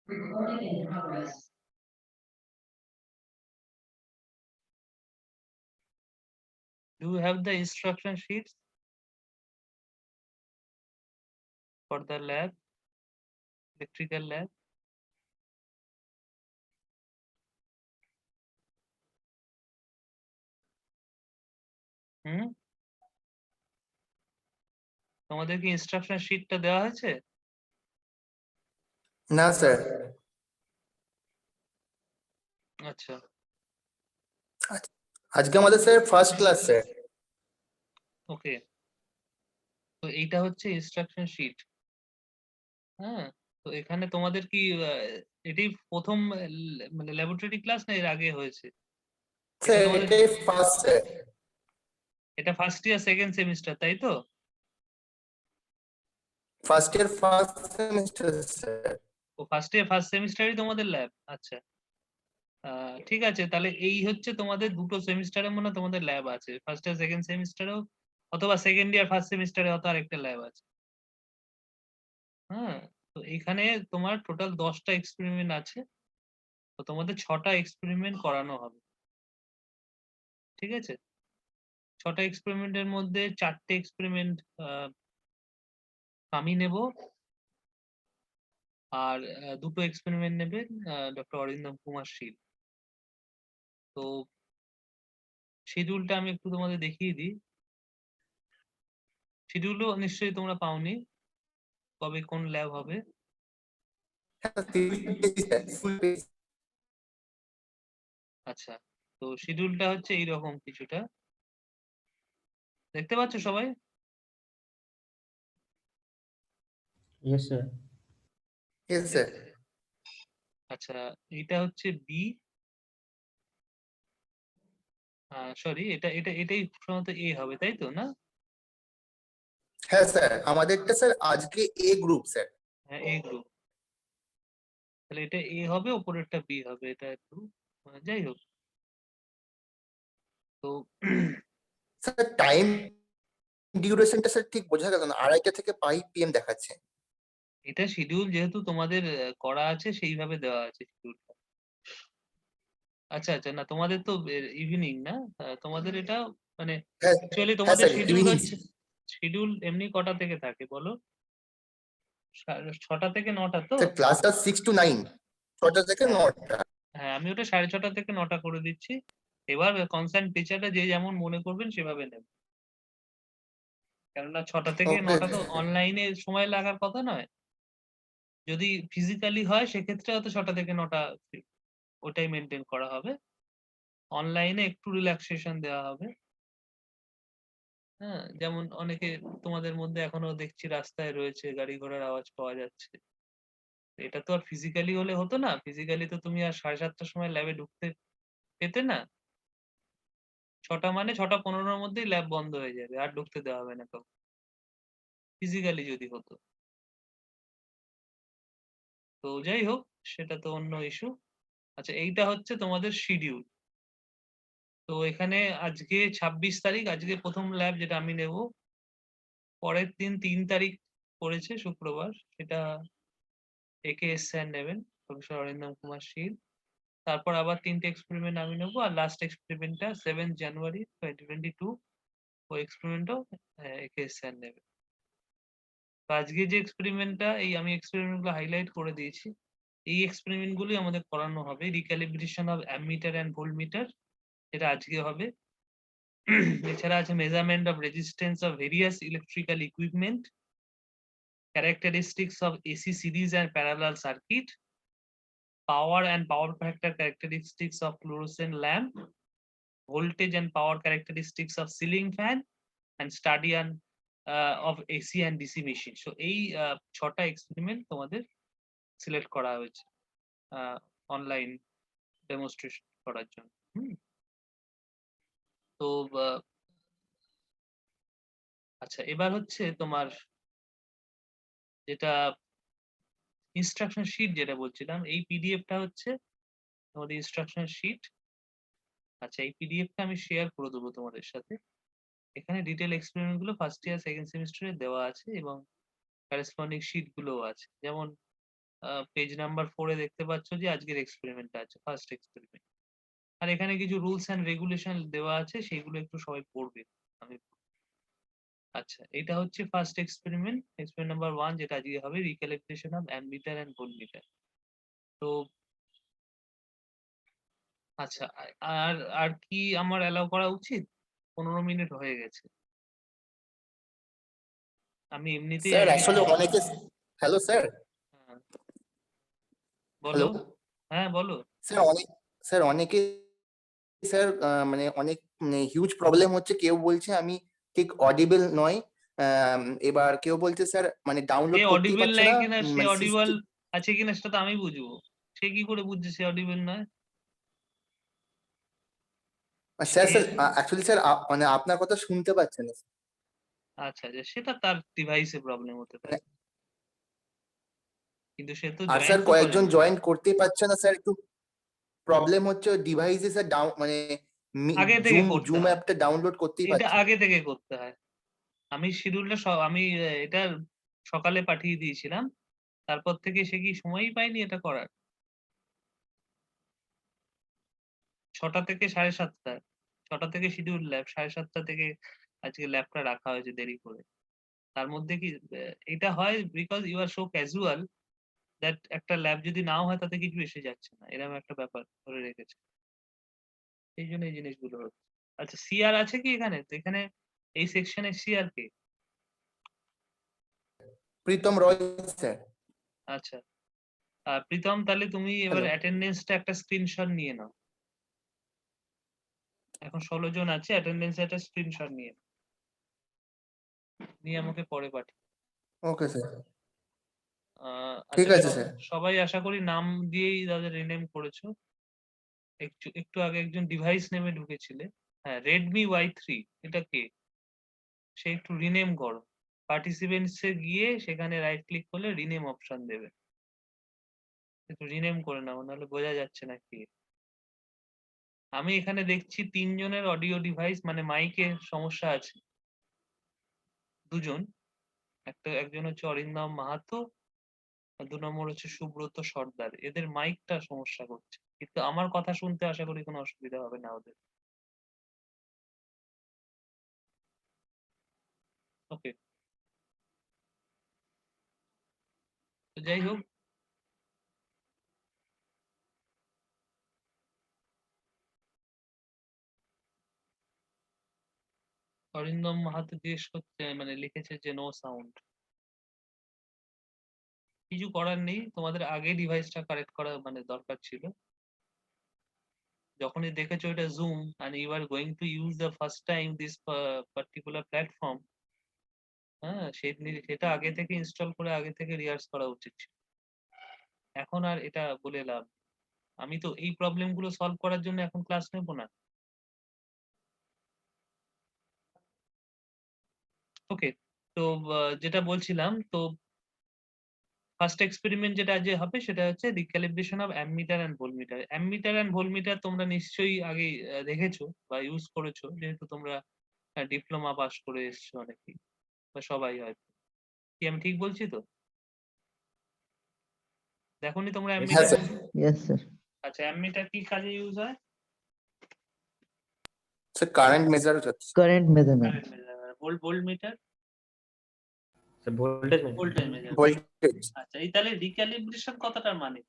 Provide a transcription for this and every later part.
Recording in progress. Do you have the instruction sheets for the lab, electrical lab? তোমাদের কি instruction শিটটা দেওয়া হয়েছে? না স্যার। আচ্ছা, আজকে আমাদের স্যার ফার্স্ট ক্লাস স্যার। ওকে। তো এইটা হচ্ছে ইনস্ট্রাকশন শিট। হ্যাঁ, তো এখানে তোমাদের কি এটি প্রথম মানে ল্যাবরেটরি ক্লাস না এর আগে হয়েছে? স্যার এটাই ফার্স্ট স্যার। এটা ফার্স্ট ইয়ার সেকেন্ড সেমিস্টার, তাই তো? First year first semester sir. ও ফার্স্ট ইয়ার ফার্স্ট সেমিস্টারই তোমাদের ল্যাব? আচ্ছা, ঠিক আছে। তাহলে এই হচ্ছে তোমাদের দুটো সেমিস্টারে মনে হয় তোমাদের ল্যাব আছে, ফার্স্ট ইয়ার সেকেন্ড সেমিস্টারেও, অথবা সেকেন্ড ইয়ার ফার্স্ট সেমিস্টারে হয়তো আরেকটা ল্যাব আছে। হ্যাঁ, তো এখানে তোমার টোটাল 10টা এক্সপেরিমেন্ট আছে, তো তোমাদের 6টা এক্সপেরিমেন্ট করানো হবে। ঠিক আছে, 6টা এক্সপেরিমেন্টের মধ্যে 4টে এক্সপেরিমেন্ট আমি নেব, আর দুটো এক্সপেরিমেন্ট নেবেন ডক্টর অরিন্দম কুমার শীল। তো শিডিউলটা আমি একটু তোমাদের দেখিয়ে দিই। শিডিউলও নিশ্চয়ই তোমরা পাওনি, কবে কোন ল্যাব হবে। আচ্ছা, তো শিডিউলটা হচ্ছে এইরকম কিছুটা, দেখতে পাচ্ছ সবাই? Yes, sir. Yes sir. আচ্ছা, এইটা হচ্ছে বি, সরি, এটাই সাধারণত এ হবে, তাই তো না? হ্যাঁ স্যার, আমাদেরটা স্যার আজকে এ গ্রুপ স্যার। হ্যাঁ, এ গ্রুপ। তাহলে এটা এ হবে, ওপরেরটা বি হবে, এটা একটু যাই হোক। তো স্যার টাইম ডিউরেশনটা স্যার ঠিক বোঝা গেল না, 2:30 থেকে 5 PM দেখাচ্ছে। এটা শিডিউল যেহেতু তোমাদের করা আছে সেইভাবে দেওয়া আছে শিডিউলটা। আচ্ছা আচ্ছা, না তোমাদের তো ইভিনিং না, তোমাদের এটা মানে হ্যাঁ অ্যাকচুয়ালি হ্যাঁ তোমাদের স্যার, শিডিউল ইভিনিং। হচ্ছে, শিডিউল এমনি কটা থেকে থাকে বলো? 6টা থেকে 9টা তো? স্যার ক্লাসটা 6 to 9, 6টা থেকে হ্যাঁ 9টা। হ্যাঁ, আমি ওটা 6:30 থেকে 9টা করে দিচ্ছি। এবার কনসার্ন টিচাররা যে যেমন মনে করবেন সেভাবে নেবে, কেননা 6টা থেকে ওকে 9টা তো অনলাইনে সময় লাগার কথা নয়। যদি ফিজিক্যালি হয় সেক্ষেত্রে হয়তো 6টা থেকে 9টা ওটাই মেনটেন করা হবে, অনলাইনে একটু রিল্যাক্সেশন দেওয়া হবে। হ্যাঁ, যেমন অনেকে তোমাদের মধ্যে এখনো দেখছি রাস্তায় রয়েছে, গাড়ি ঘোড়ার আওয়াজ পাওয়া যাচ্ছে। এটা তো আর ফিজিক্যালি হলে হতো না, ফিজিক্যালি তো তুমি আর 7:30টার সময় ল্যাবে ঢুকতে পেতে না। 6টা মানে 6:15-র মধ্যেই ল্যাব বন্ধ হয়ে যাবে, আর ঢুকতে দেওয়া হবে না কাউকে, ফিজিক্যালি যদি হতো। তো যাই হোক, সেটা তো অন্য ইস্যু। আচ্ছা, এইটা হচ্ছে তোমাদের শিডিউল। তো এখানে আজকে 26 তারিখ, আজকে প্রথম ল্যাব যেটা আমি নেব। পরের দিন 3 তারিখ পড়েছে শুক্রবার, সেটা AKS স্যার নেবেন, প্রফেসর অরিন্দম কুমার শীল। তারপর আবার 3টে এক্সপেরিমেন্ট আমি নেবো, আর লাস্ট এক্সপেরিমেন্টটা 7 জানুয়ারি 2022, ওই এক্সপেরিমেন্টও AKS স্যার নেবে। তো আজকে যে এক্সপেরিমেন্টটা, এই আমি এক্সপেরিমেন্ট গুলো হাইলাইট করে দিয়েছি, এই এক্সপেরিমেন্ট গুলি আমাদের করানো হবে। Recalibration of ammeter and voltmeter, এটা আজকে হবে। এছাড়া আছে measurement of resistance of various electrical equipment, characteristics of AC series and parallel circuit, power and power factor characteristics of fluorescent lamp, voltage and power characteristics of ceiling fan, and study and of AC and DC machine. So এই 6টা experiment তোমাদের select করা হয়েছে online demonstration করার জন্য। তো আচ্ছা, এবার হচ্ছে তোমার যেটা ইনস্ট্রাকশন শিট যেটা বলছিলাম, এই পিডিএফটা হচ্ছে তোমাদের ইনস্ট্রাকশন শিট। আচ্ছা, এই পিডিএফটা আমি শেয়ার করে দেবো তোমাদের সাথে। এখানে ডিটেল এক্সপেরিমেন্ট গুলো ফার্স্ট ইয়ার সেকেন্ড সেমিস্টারে দেওয়া আছে, এবং করেসপন্ডিং শিট গুলোও আছে। যেমন পেজ নাম্বার 4 এ দেখতে পাচ্ছ যে আজকের এক্সপেরিমেন্টটা আছে, ফার্স্ট এক্সপেরিমেন্ট। আর এখানে কিছু রুলস এন্ড রেগুলেশন দেওয়া আছে, সেগুলো একটু সবাই পড়বে। আমি আচ্ছা, এটা হচ্ছে ফার্স্ট এক্সপেরিমেন্ট, এক্সপেরিমেন্ট নাম্বার 1, যেটা আজকে হবে recalibration of ammeter and voltmeter. তো আচ্ছা, আর আর কি আমার অ্যালাউ করা উচিত? 15 মিনিট হয়ে গেছে। আমি এমনিতেই স্যার আজকে অ্যাকচুয়ালি অনেকে, হ্যালো স্যার, হ্যাঁ, বলো। হ্যালো হ্যাঁ, বলো। স্যার অনেকে স্যার মানে অনেক হিউজ প্রবলেম হচ্ছে, কেউ বলছে আমি ঠিক অডিবল নয়, এবার কেউ বলছে স্যার মানে সে ডাউনলোড করতেই অডিবল পারছে নাই না, কিনা, সে মানে অডিবল আছে কিনা সেটা তো আমি বুঝবো। সে কি করে বুঝছে সে অডিবল নয়? স্যার সে স্যার অ্যাকচুয়ালি স্যার মানে আপনার কথা শুনতে পাচ্ছে না, আচ্ছা, আচ্ছা, সেটা তার ডিভাইসে প্রবলেম হতে মানে পারে। কিন্তু সে তো আর জয়েন স্যার তো কয়েকজন করেনি। জয়েন করতেই পারছে না স্যার, একটু প্রবলেম হচ্ছে ডিভাইসে স্যার, ডাউন মানে আগে থেকে জুম করতে জুম হয়। অ্যাপটা ডাউনলোড করতেই এটা পারছে না। আগে থেকে করতে হয়। আমি শিডিউলটা আমি এটা সকালে পাঠিয়ে দিয়েছিলাম। তারপর থেকে সে কি সময়ই পায়নি এটা করার? ৬টা থেকে ৭:৩০, ৬টা থেকে শিডিউল ল্যাব, ৭:৩০ থেকে আজকে ল্যাবটা রাখা হয়েছে দেরি করে। তার মধ্যে কি এটা হয় because you are so casual that একটা ল্যাব যদি নাও হয় তাতে কিছু এসে যাচ্ছে না। এরকম একটা ব্যাপার ধরে রেখেছে। এইজন্য এই জিনিসগুলো হচ্ছে। আচ্ছা, সিআর আছে কি এখানে? তো এখানে এই সেকশনে সিআর কে? প্রীতম রয় স্যার। আচ্ছা। প্রীতম, তাহলে তুমি এবার হ্যালো, অ্যাটেন্ডেন্সটা একটা স্ক্রিনশট নিয়ে নাও। এখন ১৬ জন আছে, অ্যাটেন্ডেন্সের একটা স্ক্রিনশট নিয়ে আমাকে পরে পাঠিও। ওকে স্যার, ঠিক আচ্ছা, আছে স্যার। সবাই আশা করি নাম দিয়েই তাদের রিনেম করেছো। একটু আগে একজন ডিভাইস নেমে ঢুকেছিলে। হ্যাঁ, Redmi Y3, এটা কে? সে একটু রিনেম করো। পার্টিসিপেন্টস এ গিয়ে সেখানে রাইট ক্লিক করলে রিনেম অপশন দেবে। একটু রিনেম করে নাও, নাহলে বোঝা যাচ্ছে না কে। আমি এখানে দেখছি ৩ জনের অডিও ডিভাইস মানে মাইকের সমস্যা আছে। ২ জন। একজন হচ্ছে অরিন্দম মাহাতো, আর ২ নম্বর হচ্ছে সুব্রত সর্দার। এদের মাইকটা সমস্যা করছে। কিন্তু আমার কথা শুনতে আশা করি কোনো অসুবিধা হবে না ওদের। ওকে। তো যাই হোক, অরিন্দম মাহাতো জিজ্ঞেস করছে, মানে লিখেছে যে নো সাউন্ড। কিছু করার নেই, তোমাদের আগে ডিভাইসটা কারেক্ট করা মানে দরকার ছিল। যখনই দেখেছো এটা zoom and you are going to use the first time this particular platform, হ্যাঁ, সেটা আগে থেকে ইনস্টল করে আগে থেকে রিহার্স করা উচিত ছিল। এখন আর এটা বলে লাভ নেই। আমি তো এই প্রবলেম গুলো সলভ করার জন্য এখন ক্লাস নেব না। ওকে। তো যেটা বলছিলাম, তো ফার্স্ট এক্সপেরিমেন্ট যেটা আজকে হবে সেটা হচ্ছে recalibration of ammeter and voltmeter. Ammeter and voltmeter তোমরা নিশ্চয়ই আগে দেখেছো বা ইউজ করেছো, যেহেতু তোমরা ডিপ্লোমা পাস করে এসছো অনেকেই, বা সবাই হয়তো। কি আমি ঠিক বলছি তো? দেখোনি তোমরা হ্যাঁ অ্যামমিটার? Sir, Yes, sir. আচ্ছা, অ্যামমিটার কি কাজে ইউজ হয়? স্যার কারেন্ট মেজার হচ্ছে, Current measurement. Current measure. Voltmeter? So voltage voltage measurement. Measure. Voltage. আচ্ছা, এই তাহলে রিক্যালিব্রেশন কথাটার মানে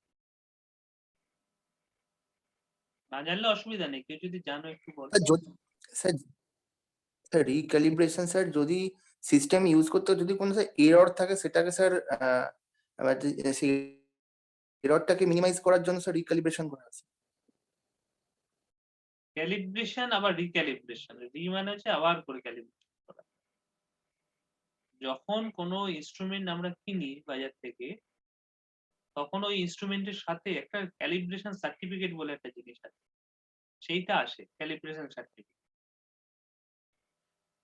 না জানলে অসুবিধা নেই, কেউ যদি জানো একটু বলো। স্যার স্যার রিক্যালিব্রেশন স্যার, যদি সিস্টেম ইউজ করতে যদি কোনো স্যার এরর থাকে, সেটাকে স্যার সেই এররটাকে মিনিমাইজ করার জন্য স্যার রিক্যালিব্রেশন করা আছে। ক্যালিব্রেশন আবার রিক্যালিব্রেশন। মানে হচ্ছে আবার করে ক্যালিব্রেশন করা। যখন কোনো ইনস্ট্রুমেন্ট আমরা কিনি বাজার থেকে, তখন ওই ইনস্ট্রুমেন্টের সাথে একটা ক্যালিব্রেশন সার্টিফিকেট বলে একটা জিনিস আছে। সেইটা আসে, ক্যালিব্রেশন সার্টিফিকেট।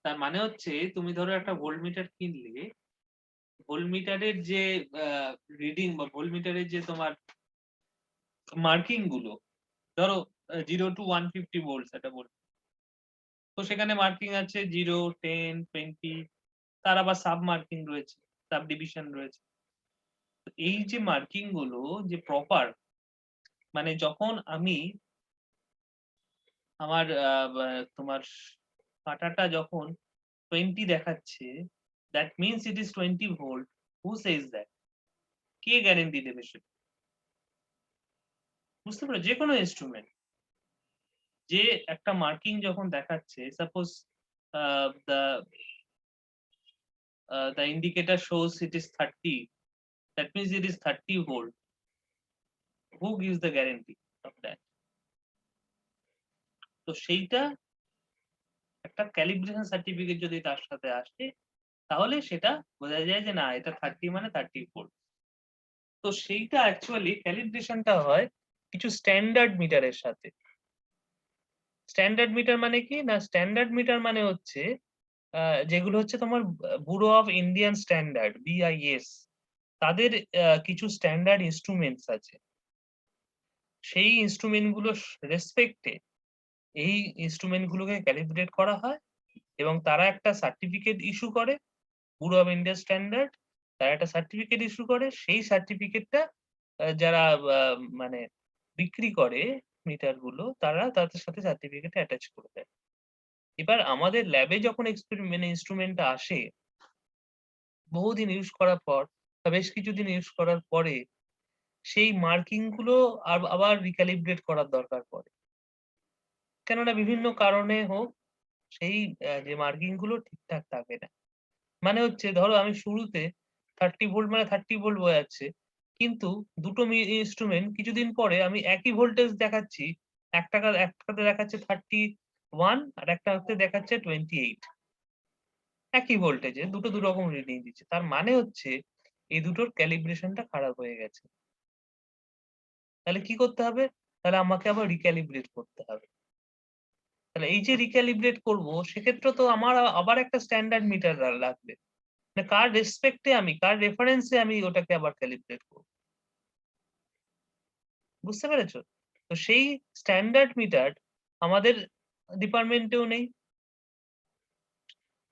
তার মানে হচ্ছে তুমি ধরো একটা ভোল্টমিটার কিনলে, ভোল্টমিটারের যে রিডিং বা ভোল্টমিটারের যে তোমার মার্কিং গুলো, ধরো 0 to 150 ভোল্টস এটা বল, তো সেখানে মার্কিং আছে 0, 10, 20, তার আবার সাব মার্কিং রয়েছে, সাব ডিভিশন রয়েছে। এই যে মার্কিং গুলো যে প্রপার, মানে যখন আমি আমার তোমার কাঁটাটা যখন 20 দেখাচ্ছে, that means it is 20 volt. Who says that? K guarantee দেবে সেটা? বুঝতে পারো, যে কোনো ইনস্ট্রুমেন্ট যে একটা মার্কিং যখন দেখাচ্ছে, suppose the indicator shows it is 30, that means it is 30 volt. Who gives the guarantee of that? তো সেইটা একটা ক্যালিব্রেশন সার্টিফিকেট যদি তার সাথে আসে, তাহলে সেটা বোঝা যায় যে না, এটা 30 মানে 30 ভোল্ট। তো সেইটা অ্যাকচুয়ালি ক্যালিব্রেশনটা হয় কিছু স্ট্যান্ডার্ড মিটারের সাথে। স্ট্যান্ডার্ড মিটার মানে কি না, স্ট্যান্ডার্ড মিটার মানে হচ্ছে যেগুলো হচ্ছে তোমার bureau of Indian standard, BIS, তাদের কিছু স্ট্যান্ডার্ড ইনস্ট্রুমেন্টস আছে। সেই ইনস্ট্রুমেন্ট গুলো রেসপেক্টে এই ইনস্ট্রুমেন্ট গুলোকে ক্যালিব্রেট করা হয় এবং তারা একটা সার্টিফিকেট ইস্যু করে, ব্যুরো অফ ইন্ডিয়ান স্ট্যান্ডার্ড। তারা একটা সার্টিফিকেট ইস্যু করে, সেই সার্টিফিকেটটা যারা মানে বিক্রি করে মিটার গুলো, তারা তাদের সাথে সার্টিফিকেটে অ্যাটাচ করে দেয়। এবার আমাদের ল্যাবে যখন মানে ইনস্ট্রুমেন্টটা আসে, বহুদিন ইউজ করার পর বা বেশ কিছুদিন ইউজ করার পরে সেই মার্কিং গুলো আবার রিক্যালিব্রেট করার দরকার পড়ে। কেননা বিভিন্ন কারণে হোক সেই যে মার্কিং গুলো ঠিকঠাক থাকে না। মানে হচ্ছে ধরো আমি শুরুতে 30 ভোল্ট মানে 30 ভোল্ট বোঝাচ্ছে, কিন্তু দুটো ইনস্ট্রুমেন্ট কিছুদিন পরে আমি একই ভোল্টেজ দেখাচ্ছি, একটাতে দেখাচ্ছে 31 আর একটাতে দেখাচ্ছে 28। একই ভোল্টেজে দুটো দুরকম রিডিং দিচ্ছে, তার মানে হচ্ছে এই দুটোর ক্যালিব্রেশনটা খারাপ হয়ে গেছে। তাহলে কি করতে হবে? তাহলে আমাকে আবার রিক্যালিব্রেট করতে হবে। তাহলে এই যে রিক্যালিব্রেট করব, সেক্ষেত্রে তো আমার আবার একটা স্ট্যান্ডার্ড মিটার লাগবে। মানে কার রেসপেক্টে আমি, কার রেফারেন্সে আমি ওটাকে আবার ক্যালিব্রেট করব। বুঝতে পেরেছো? তো সেই স্ট্যান্ডার্ড মিটার আমাদের ডিপার্টমেন্টেও নেই।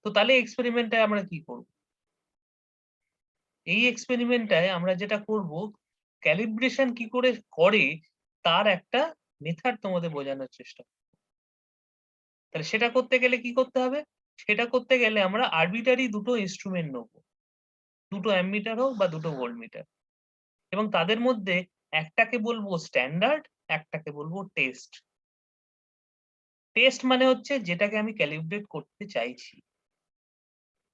তো তাহলে এক্সপেরিমেন্টটায় আমরা কি করব? এই এক্সপেরিমেন্টটায় আমরা যেটা করব, ক্যালিব্রেশন কি করে করে তার একটা মেথড তোমাদের বোঝানোর চেষ্টা করব। তাহলে সেটা করতে গেলে কি করতে হবে? সেটা করতে গেলে আমরা আরবিটারি দুটো ইনস্ট্রুমেন্ট নেব, দুটো অ্যামমিটার হোক বা দুটো ভোল্টমিটার, এবং তাদের মধ্যে একটাকে বলবো স্ট্যান্ডার্ড, একটাকে বলবো টেস্ট। টেস্ট মানে হচ্ছে যেটাকে আমি ক্যালিব্রেট করতে চাইছি,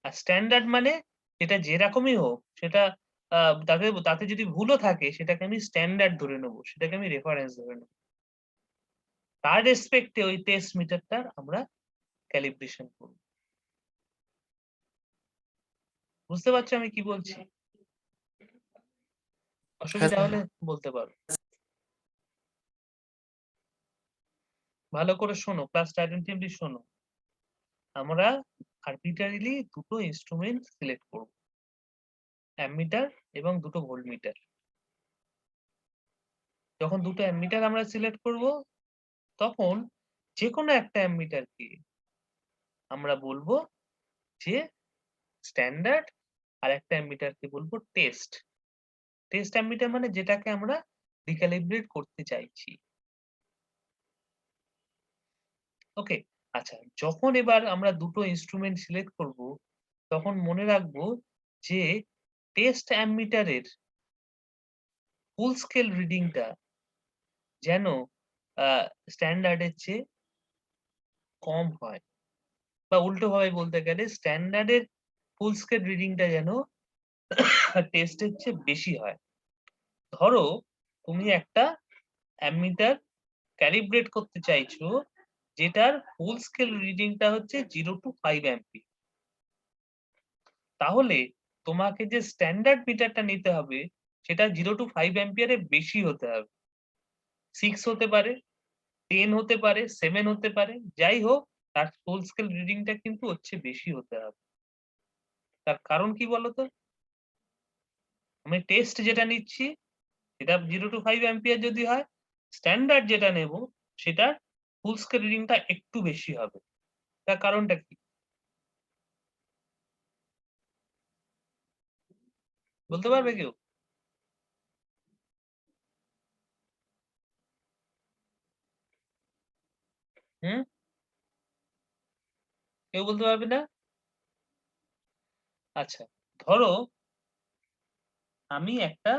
আর স্ট্যান্ডার্ড মানে যেটা যেরকমই হোক সেটা তাতে যদি ভুলও থাকে সেটাকে আমি স্ট্যান্ডার্ড ধরে নেবো, সেটাকে আমি রেফারেন্স ধরে নেবো। তার রেসপেক্টে ওই টেস্ট মিটারটার আমরা ক্যালিব্রেশন করব। বুঝতে পারছো আমি কি বলছি? অসুবিধা হ্যাঁ, হলে বলতে পারো। ভালো করে শোনো, ক্লাসটা অ্যাটেনটিভলি শোনো। আমরা আরবিট্রারিলি দুটো ইনস্ট্রুমেন্ট সিলেক্ট করব, অ্যামমিটার এবং দুটো ভোল্টমিটার। যখন দুটো অ্যামমিটার আমরা সিলেক্ট করব, তখন যে কোনো একটা অ্যামমিটারকে আমরা বলবো যে স্ট্যান্ডার্ড, আর একটা অ্যামমিটারকে বলবো টেস্ট। টেস্ট অ্যামমিটার মানে যেটাকে আমরা রিক্যালিব্রেট করতে চাইছি। ওকে, আচ্ছা, যখন এবার আমরা দুটো ইনস্ট্রুমেন্ট সিলেক্ট করব, তখন মনে রাখবো যে টেস্ট অ্যামমিটারের ফুল স্কেল রিডিংটা যেন স্ট্যান্ডার্ডের চেয়ে কম হয়, বা উল্টো ভাবে বলতে গেলে স্ট্যান্ডার্ডের ফুল স্কেল রিডিংটা যেন টেস্টের চেয়ে বেশি হয়। ধরো তুমি একটা অ্যামমিটার ক্যালিব্রেট করতে চাইছো যেটার ফুল স্কেল রিডিংটা হচ্ছে 0 to 5 অ্যাম্পিয়ার, তাহলে তোমাকে যে স্ট্যান্ডার্ড মিটারটা নিতে হবে সেটা 0 to 5 অ্যাম্পিয়ারের বেশি হতে হবে। 6 হতে পারে, 10 হতে পারে, 7 হতে পারে, যাই হোক তার ফুল স্কেল রিডিংটা কিন্তু হচ্ছে বেশি হতে হবে। তার কারণ কি বলতো? আমি টেস্ট যেটা নিচ্ছি সেটা 0 to 5 অ্যাম্পিয়ার যদি হয়, স্ট্যান্ডার্ড যেটা নেব সেটার ফুল স্কেল রিডিংটা একটু বেশি হবে। তার কারণটা কি বলতে পারবে কেউ? হুম, কেউ বলতে পারবে না? আচ্ছা, ধরো আমি একটা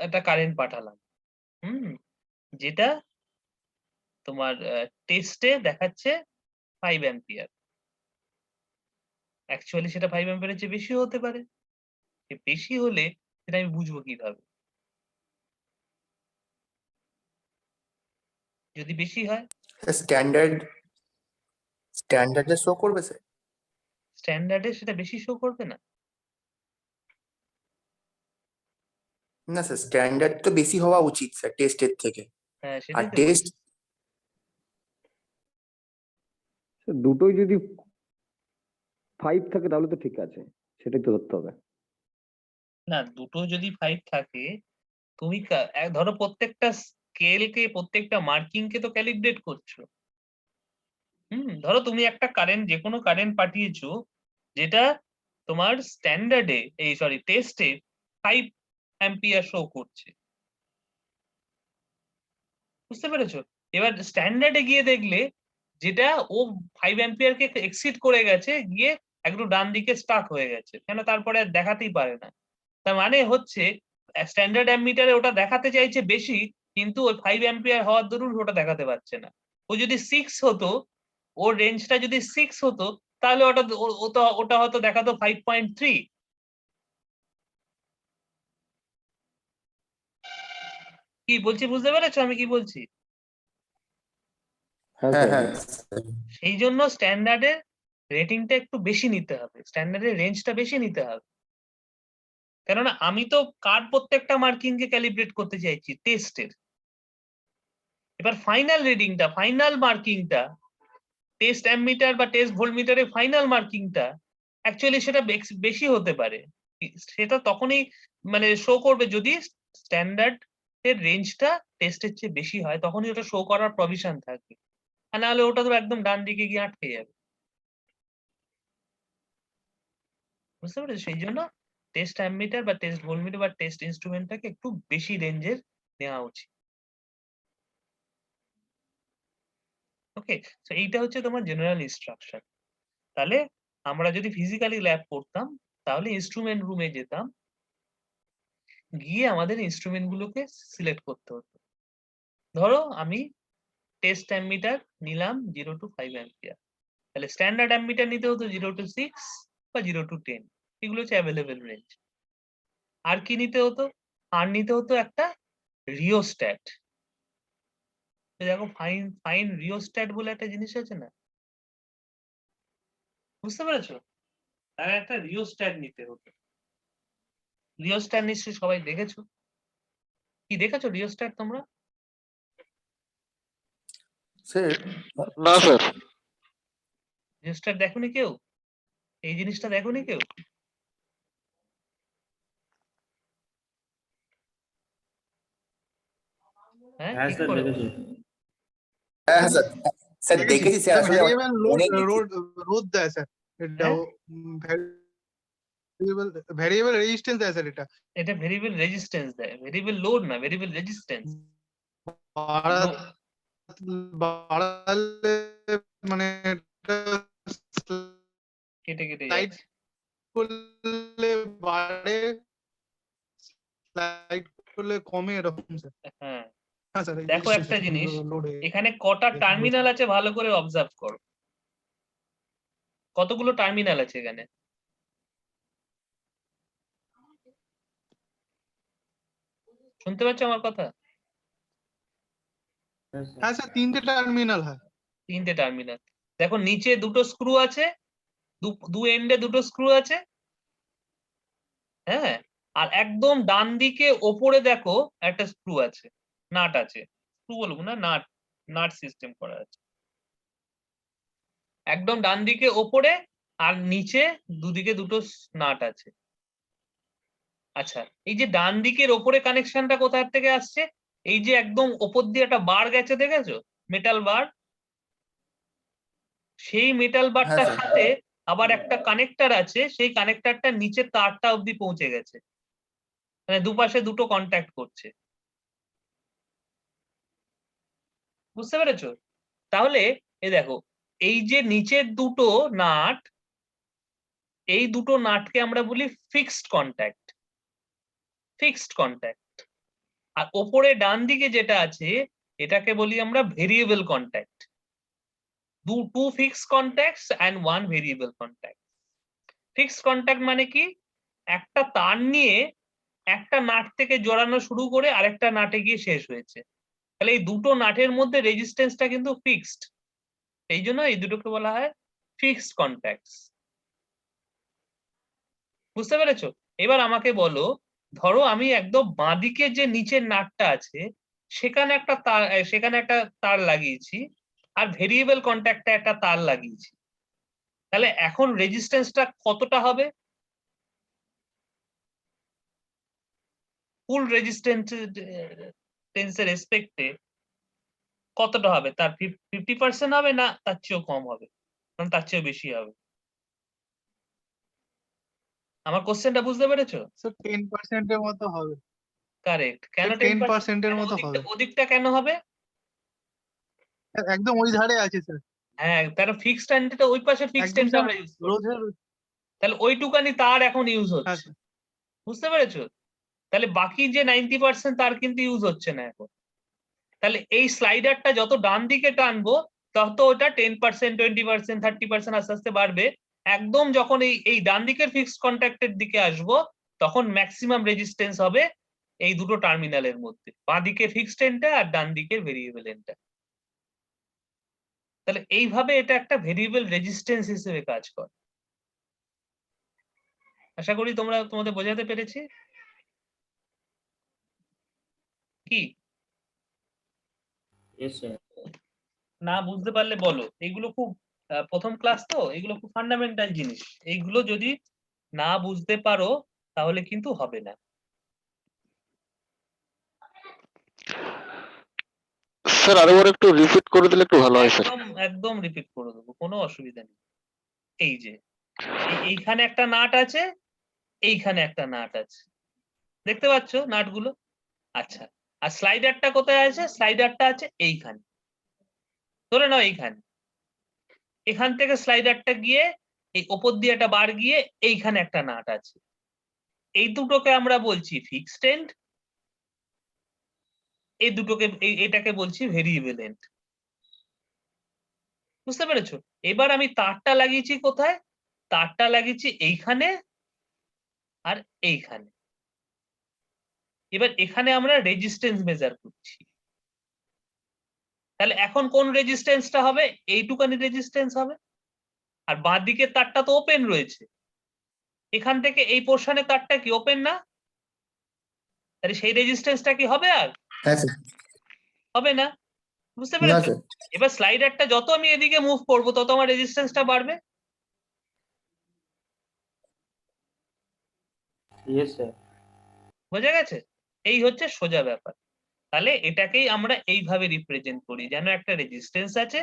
একটা কারেন্ট পাঠালাম, হুম, যেটা তোমার টেস্টে দেখাচ্ছে 5 অ্যাম্পিয়ার। অ্যাকচুয়ালি সেটা 5 অ্যাম্পিয়ারের চেয়ে বেশিও হতে পারে। বেশি হলে সেটা আমি বুঝবো কিভাবে? যদি বেশি হয়, স্ট্যান্ডার্ড স্ট্যান্ডার্ডে শো করবে স্যার? স্ট্যান্ডার্ডে সেটা বেশি শো করবে না? না স্যার, স্ট্যান্ডার্ড তো বেশি হওয়া উচিত স্যার টেস্টের থেকে। হ্যাঁ, আর সেটাই তো টেস্ট বলছি। দুটোই যদি 5 থাকে তাহলে তো ঠিক আছে, সেটাই তো ধরতে হবে। না, দুটো যদি 5 থাকে, তুমি ধরো প্রত্যেকটা স্কেলকে, প্রত্যেকটা মার্কিং কে তো ক্যালিব্রেট করছো। ধরো তুমি একটা কারেন্ট, যে কোনো কারেন্ট পাঠিয়েছো, যেটা তোমার স্ট্যান্ডার্ডে, টেস্টে 5 অ্যাম্পিয়ার শো করছে। বুঝতে পেরেছো? এবার স্ট্যান্ডার্ডে গিয়ে দেখলে যেটা ও 5 অ্যাম্পিয়ার কে এক্সিড করে গেছে, গিয়ে একটু ডান দিকে স্টাক হয়ে গেছে, কেন তারপরে আর দেখাতেই পারে না। তার মানে হচ্ছে স্ট্যান্ডার্ড অ্যামিটারে ওটা দেখাতে চাইছে বেশি, কিন্তু ওই 5 অ্যাম্পিয়ার হওয়ার দরুন ওটা দেখাতে পারছে না। ও যদি 6 হতো, ওর রেঞ্জটা যদি 6 হতো, তাহলে ওটা হয়তো দেখাতো 5.3। কি বলছি বুঝতে পেরেছো আমি কি বলছি? হ্যাঁ হ্যাঁ স্যার, হ্যাঁ হ্যাঁ। সেই জন্য স্ট্যান্ডার্ডের রেটিংটা একটু বেশি নিতে হবে, স্ট্যান্ডার্ডের রেঞ্জটা বেশি নিতে হবে। কেননা আমি তো প্রত্যেকটা মার্কিং কে ক্যালিব্রেট করতে চাইছি টেস্টের। এবার ফাইনাল রিডিংটা, ফাইনাল মার্কিংটা, টেস্ট অ্যামমিটার বা টেস্ট ভোল্টমিটারের ফাইনাল মার্কিংটা অ্যাকচুয়ালি সেটা বেশি হতে পারে। সেটা তখনই মানে শো করবে যদি স্ট্যান্ডার্ড এর রেঞ্জটা টেস্টের চেয়ে বেশি হয়, তখনই ওটা শো করার প্রভিশন থাকবে। আর নাহলে ওটা তো একদম ডান দিকে গিয়ে আটকে যাবে। বুঝতে পেরেছো? সেই জন্য টেস্ট অ্যামমিটার বা টেস্ট ভোল্টমিটার বা টেস্ট ইনস্ট্রুমেন্টটাকে একটু বেশি রেঞ্জের নেওয়া উচিত। ওকে, তো এইটা হচ্ছে তোমার জেনারেল ইনস্ট্রাকশন। তাহলে আমরা যদি ফিজিক্যালি ল্যাব করতাম, তাহলে ইনস্ট্রুমেন্ট রুমে যেতাম, গিয়ে আমাদের ইনস্ট্রুমেন্ট গুলোকে সিলেক্ট করতে হতো। ধরো আমি টেস্ট অ্যামমিটার নিলাম 0 to 5 অ্যাম্পিয়ার, তাহলে স্ট্যান্ডার্ড অ্যামমিটার নিতে হতো 0 to 6 বা 0 to 10। এগুলো হচ্ছে অ্যাভেলেবেল রেঞ্জ। আর কি নিতে হতো? আর নিতে হতো একটা রিওস্ট্যাট। দেখো, ফাইন ফাইন রিওস্ট্যাট বলে একটা জিনিস আছে না? বুঝতে পেরেছো? তার একটা রিওস্ট্যাট নিতে হতো। রিওস্ট্যাট নিশ্চয়ই সবাই দেখেছো। কি দেখেছো রিওস্ট্যাট তোমরা? স্যার। না স্যার। রিওস্ট্যাট দেখোনি কেউ? এই জিনিসটা দেখোনি কেউ? হ্যাঁ, হ্যাঁ কি স্যার করে দেখেছি। বলো? হ্যাঁ হ্যাঁ স্যার, স্যার দেখেছি দেখেছি স্যার, আসলে ভ্যারিয়েবল অনেক রোড রোধ দেয় স্যার, এটা হ্যাঁ? ভ্যারিয়েবল রেজিস্ট্যান্স দেয় স্যার। এটা এটা ভেরিয়েবল রেজিস্ট্যান্স দেয়, ভেরিয়েবল লোড না, ভেরিয়েবল রেজিস্ট্যান্স। বাড়ালে মানে এটা কেটে কেটে স্লাইড যাচ্ছে। করলে বাড়ে, স্লাইড করলে কমে, এরকম স্যার। হ্যাঁ, হ্যাঁ স্যার, দেখো একটা জিনিস, এখানে কটা টার্মিনাল আছে ভালো করে অবজার্ভ করো। কতগুলো টার্মিনাল আছে এখানে? শুনতে পাচ্ছ আমার কথা? হ্যাঁ স্যার, 3টে টার্মিনাল হয়। 3টে টার্মিনাল। দেখো নিচে দুটো স্ক্রু আছে, দু এন্ডে দুটো স্ক্রু আছে। হ্যাঁ, আর একদম ডান দিকে ওপরে দেখো একটা স্ক্রু আছে, নাট আছে। স্ক্রু বলবো না, নাট, নাট সিস্টেম করা আছে একদম ডান দিকে ওপরে, আর নিচে দুদিকে দুটো নাট আছে। আচ্ছা, এই যে ডান দিকের ওপরে কানেকশনটা কোথার থেকে আসছে? এই যে একদম ওপর দিয়ে একটা বার গেছে, দেখেছো? মেটাল বার। সেই মেটাল হ্যাঁ বারটার স্যার। সাথে আবার একটা কানেক্টর আছে, সেই কানেক্টরটা নিচে তারটা অবধি পৌঁছে গেছে, মানে দুপাশে দুটো কন্ট্যাক্ট করছে। বুঝতে পেরেছো? তাহলে এই দেখো, এই যে নিচের দুটো নাট, এই দুটো নাটকে আমরা বলি ফিক্সড কন্ট্যাক্ট, ফিক্সড কন্ট্যাক্ট। আর ওপরে ডান দিকে যেটা আছে এটাকে বলি আমরা variable contact. Two fixed contacts and one variable contact. Fixed contact মানে কি, একটা তার নিয়ে একটা নাট থেকে জড়ানো শুরু করে আরেকটা নাটে গিয়ে শেষ হয়েছে, তাহলে এই দুটো নাটের মধ্যে রেজিস্ট্যান্সটা কিন্তু ফিক্সড, এই জন্য এই দুটোকে বলা হয় ফিক্সড কন্ট্যাক্টস। বুঝতে পেরেছো? এবার আমাকে বলো, ধরো আমি একদম বাঁদিকে যে নিচের নাটটা আছে সেখানে একটা তার লাগিয়েছি, আর ভেরিয়েবল কন্ট্যাক্টে একটা তার লাগিয়েছি, তাহলে এখন রেজিস্ট্যান্সটা কতটা হবে? ফুল রেজিস্ট্যান্সের রেসপেক্টে কতটা হবে? তার 50% হবে না তার চেয়েও কম হবে, না তার চেয়েও বেশি হবে? আমার কোশ্চেনটা বুঝতে পেরেছো? স্যার 10% এর মতো হবে। কারেক্ট। কেন 10% এর মতো হবে। ওদিকটা কেন হবে? একদম ওই ধারে আছে স্যার। হ্যাঁ, কারণ ফিক্সড এন্ডটা ওই পাশে ফিক্সড একদম এন্ড আমরা ইউজ করি, রোধের। তাহলে ওইটুকানি তার এখন ইউজ হ্যাঁ হচ্ছে। স্যার। বুঝতে পেরেছো? তাহলে বাকি যে 90% তার কিন্তু ইউজ হচ্ছে না এখন। তাহলে এই স্লাইডারটা যত ডান দিকে টানবো তত ওটা 10%, 20%, 30% আস্তে আস্তে বাড়বে। একদম যখন এই ডান দিকের ফিক্সড কন্ট্যাক্টের দিকে আসবো তখন ম্যাক্সিমাম রেজিস্ট্যান্স হবে এই দুটো টার্মিনালের মধ্যে, বাঁ দিকে ফিক্সড এন্ডটা আর ডান দিকের ভেরিয়েবল এন্ডটা। তাহলে এইভাবে এটা একটা ভেরিয়েবল রেজিস্ট্যান্স হিসেবে কাজ করে। আশা করি তোমাদের বোঝাতে পেরেছি। কি Yes, sir. না বুঝতে পারলে বলো, এগুলো খুব প্রথম ক্লাস তো, এগুলো খুব ফান্ডামেন্টাল জিনিস, এইগুলো যদি না বুঝতে পারো তাহলে কিন্তু হবে না। স্যার আরেকবার একটু রিপিট করে দিলে একটু ভালো হয় স্যার। একদম একদম রিপিট করে দেবো, কোনো অসুবিধা নেই। এই যে এইখানে একটা নাট আছে, এইখানে একটা নাট আছে, দেখতে পাচ্ছ নাটগুলো? আচ্ছা, আর স্লাইডারটা কোথায় আছে? স্লাইডারটা আছে এইখানে, ধরে নাও এইখানে। এখান থেকে স্লাইডারটা গিয়ে এই ওপর দিয়ে একটা বার গিয়ে এইখানে একটা নাট আছে, এই দুটোকে আমরা বলছি ফিক্সড এন্ড, এই দুটোকে এটাকে বলছি ভেরিয়েবল এন্ড। বুঝতে পেরেছো? এবার আমি তারটা লাগিয়েছি কোথায়? তারটা লাগিয়েছি এইখানে আর এইখানে। এবার এখানে আমরা রেজিস্ট্যান্স মেজার করছি, তাহলে এখন কোন রেজিস্ট্যান্সটা হবে? এইটুকানি রেজিস্ট্যান্স হবে। আর বাঁ দিকের তারটা তো ওপেন রয়েছে, এখান থেকে এই পোর্শনের তারটা কি ওপেন না? তাহলে সেই রেজিস্ট্যান্সটা কি হবে? আর হ্যাঁ স্যার। হবে না। বুঝতে না পেরেছো? স্যার। এবার স্লাইডারটা যত আমি এদিকে মুভ করবো তত আমার রেজিস্ট্যান্সটা বাড়বে। Yes, sir. বোঝা গেছে? এই হচ্ছে সোজা ব্যাপার। তাহলে এটাকেই আমরা এইভাবে রিপ্রেজেন্ট করি, যেন একটা রেজিস্ট্যান্স আছে,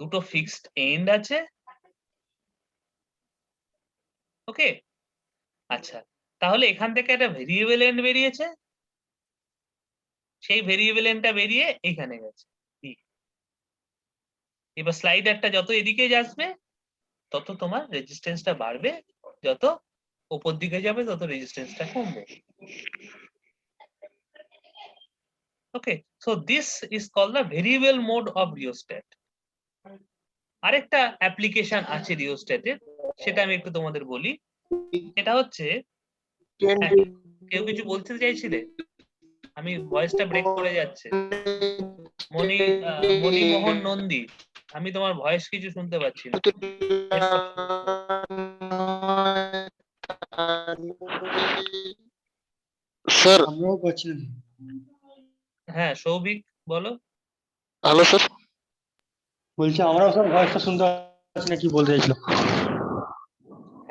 দুটো ফিক্সড এন্ড আছে। ওকে, আচ্ছা, তাহলে এখান থেকে একটা ভেরিয়েবল এন্ড বেরিয়েছে, সেই ভেরিয়েবল এন্ডটা বেরিয়ে এইখানে গেছে। এবার স্লাইডারটা যত এদিকে আসবে তত তোমার রেজিস্ট্যান্সটা বাড়বে, যত উপর দিকে যাবে তত রেজিস্ট্যান্সটা কমবে। Okay, so this is called the variable mode of rheostat. আরেকটা অ্যাপ্লিকেশন আছে রিওস্ট্যাটের, সেটা আমি একটু তোমাদের বলি। এটা হচ্ছে, কেউ কিছু বলতে চাইছিলে? আমি ভয়েসটা ব্রেক করে যাচ্ছে। মণিমোহন নন্দী, আমি তোমার ভয়েস কিছু শুনতে পাচ্ছি না। স্যার আমরাও করছি না। হ্যাঁ, সৌভিক বলো। Hello sir. বলছি আমরাও সব ভয়েসটা শুনতে পাচ্ছি না, কি বলতে চাইছিল।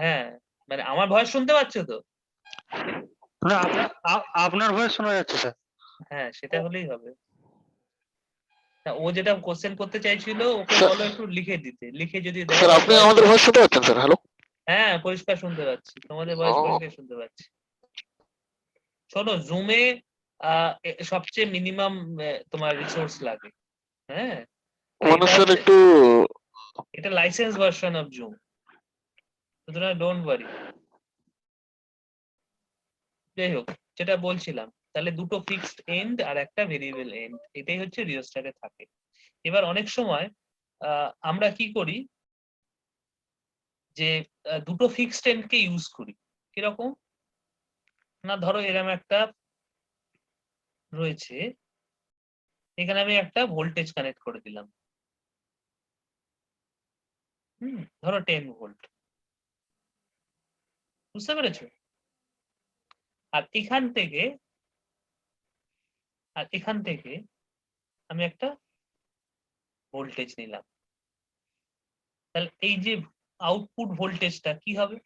হ্যাঁ, মানে আমার ভয়েস শুনতে পাচ্ছ তো? না, আপনার ভয়েস শোনা যাচ্ছে স্যার। হ্যাঁ, সেটা হলেই হবে। ও যেটা কোশ্চেন করতে চাইছিল ওকে স্যার- বলো একটু লিখে দিতে, লিখে যদি দেয়। স্যার আপনি আমাদের ভয়েস শুনতে পাচ্ছেন স্যার? হ্যালো। হ্যাঁ, পরিষ্কার শুনতে পাচ্ছি, তোমাদের ভয়েস ও। পরিষ্কার শুনতে পাচ্ছি। শোনো, জুমে সবচেয়ে মিনিমাম তোমার রিসোর্স লাগে। হ্যাঁ, মানে এটা স্যার হচ্ছে একটু এটা লাইসেন্স ভার্সন অফ জুম, সুতরাং ডোন্ট ওয়ারি। যাই হোক, যেটা বলছিলাম, তাহলে দুটো ফিক্সড এন্ড আর একটা ভেরিয়েবল এন্ড, এটাই হচ্ছে রিওস্ট্যাটে থাকে। এবার অনেক সময় আমরা কি করি যে দুটো ফিক্সড এন্ডকে ইউজ করি। কিরকম না, ধরো এরকম একটা রয়েছে, এখানে আমি একটা ভোল্টেজ কানেক্ট করে দিলাম, ধরো 10 ভোল্ট, বুঝতে পেরেছো? আর এখান থেকে আমি একটা ভোল্টেজ নিলাম, তাহলে এই যে আউটপুট ভোল্টেজটা কি হবে?